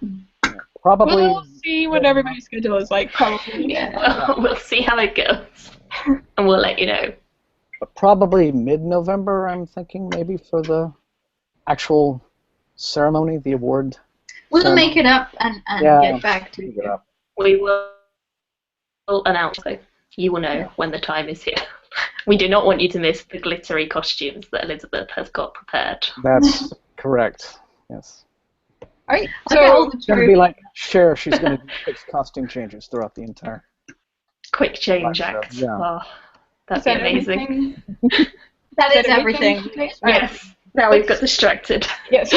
Probably. We'll see what everybody's schedule is like, probably. We'll see how it goes. And we'll let you know. Probably mid-November, I'm thinking, maybe, for the actual ceremony, the award. We'll make it up and get back to you. We will announce it. You will know when the time is here. We do not want you to miss the glittery costumes that Elizabeth has got prepared. That's correct. Yes. All right. So it's going to be like Cher. She's going to do 6 costume changes throughout the entire. Quick change act. Yeah. Oh, that'd be amazing. That is everything. Yes. Now we've got distracted. Yes.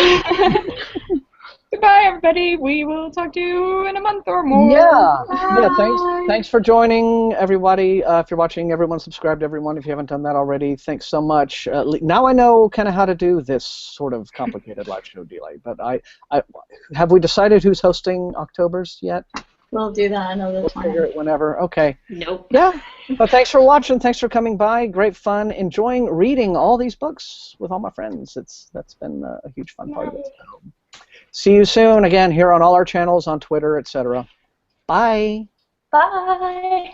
Goodbye, everybody. We will talk to you in a month or more. Yeah. Thanks for joining, everybody. If you're watching, everyone subscribe to everyone. If you haven't done that already, thanks so much. Now I know kind of how to do this sort of complicated live show delay. But have we decided who's hosting October's yet? We'll do that another time. Figure it whenever. Okay. Nope. Yeah. But thanks for watching. Thanks for coming by. Great fun. Enjoying reading all these books with all my friends. That's been a huge fun part of it. See you soon again here on all our channels, on Twitter, etc. Bye. Bye.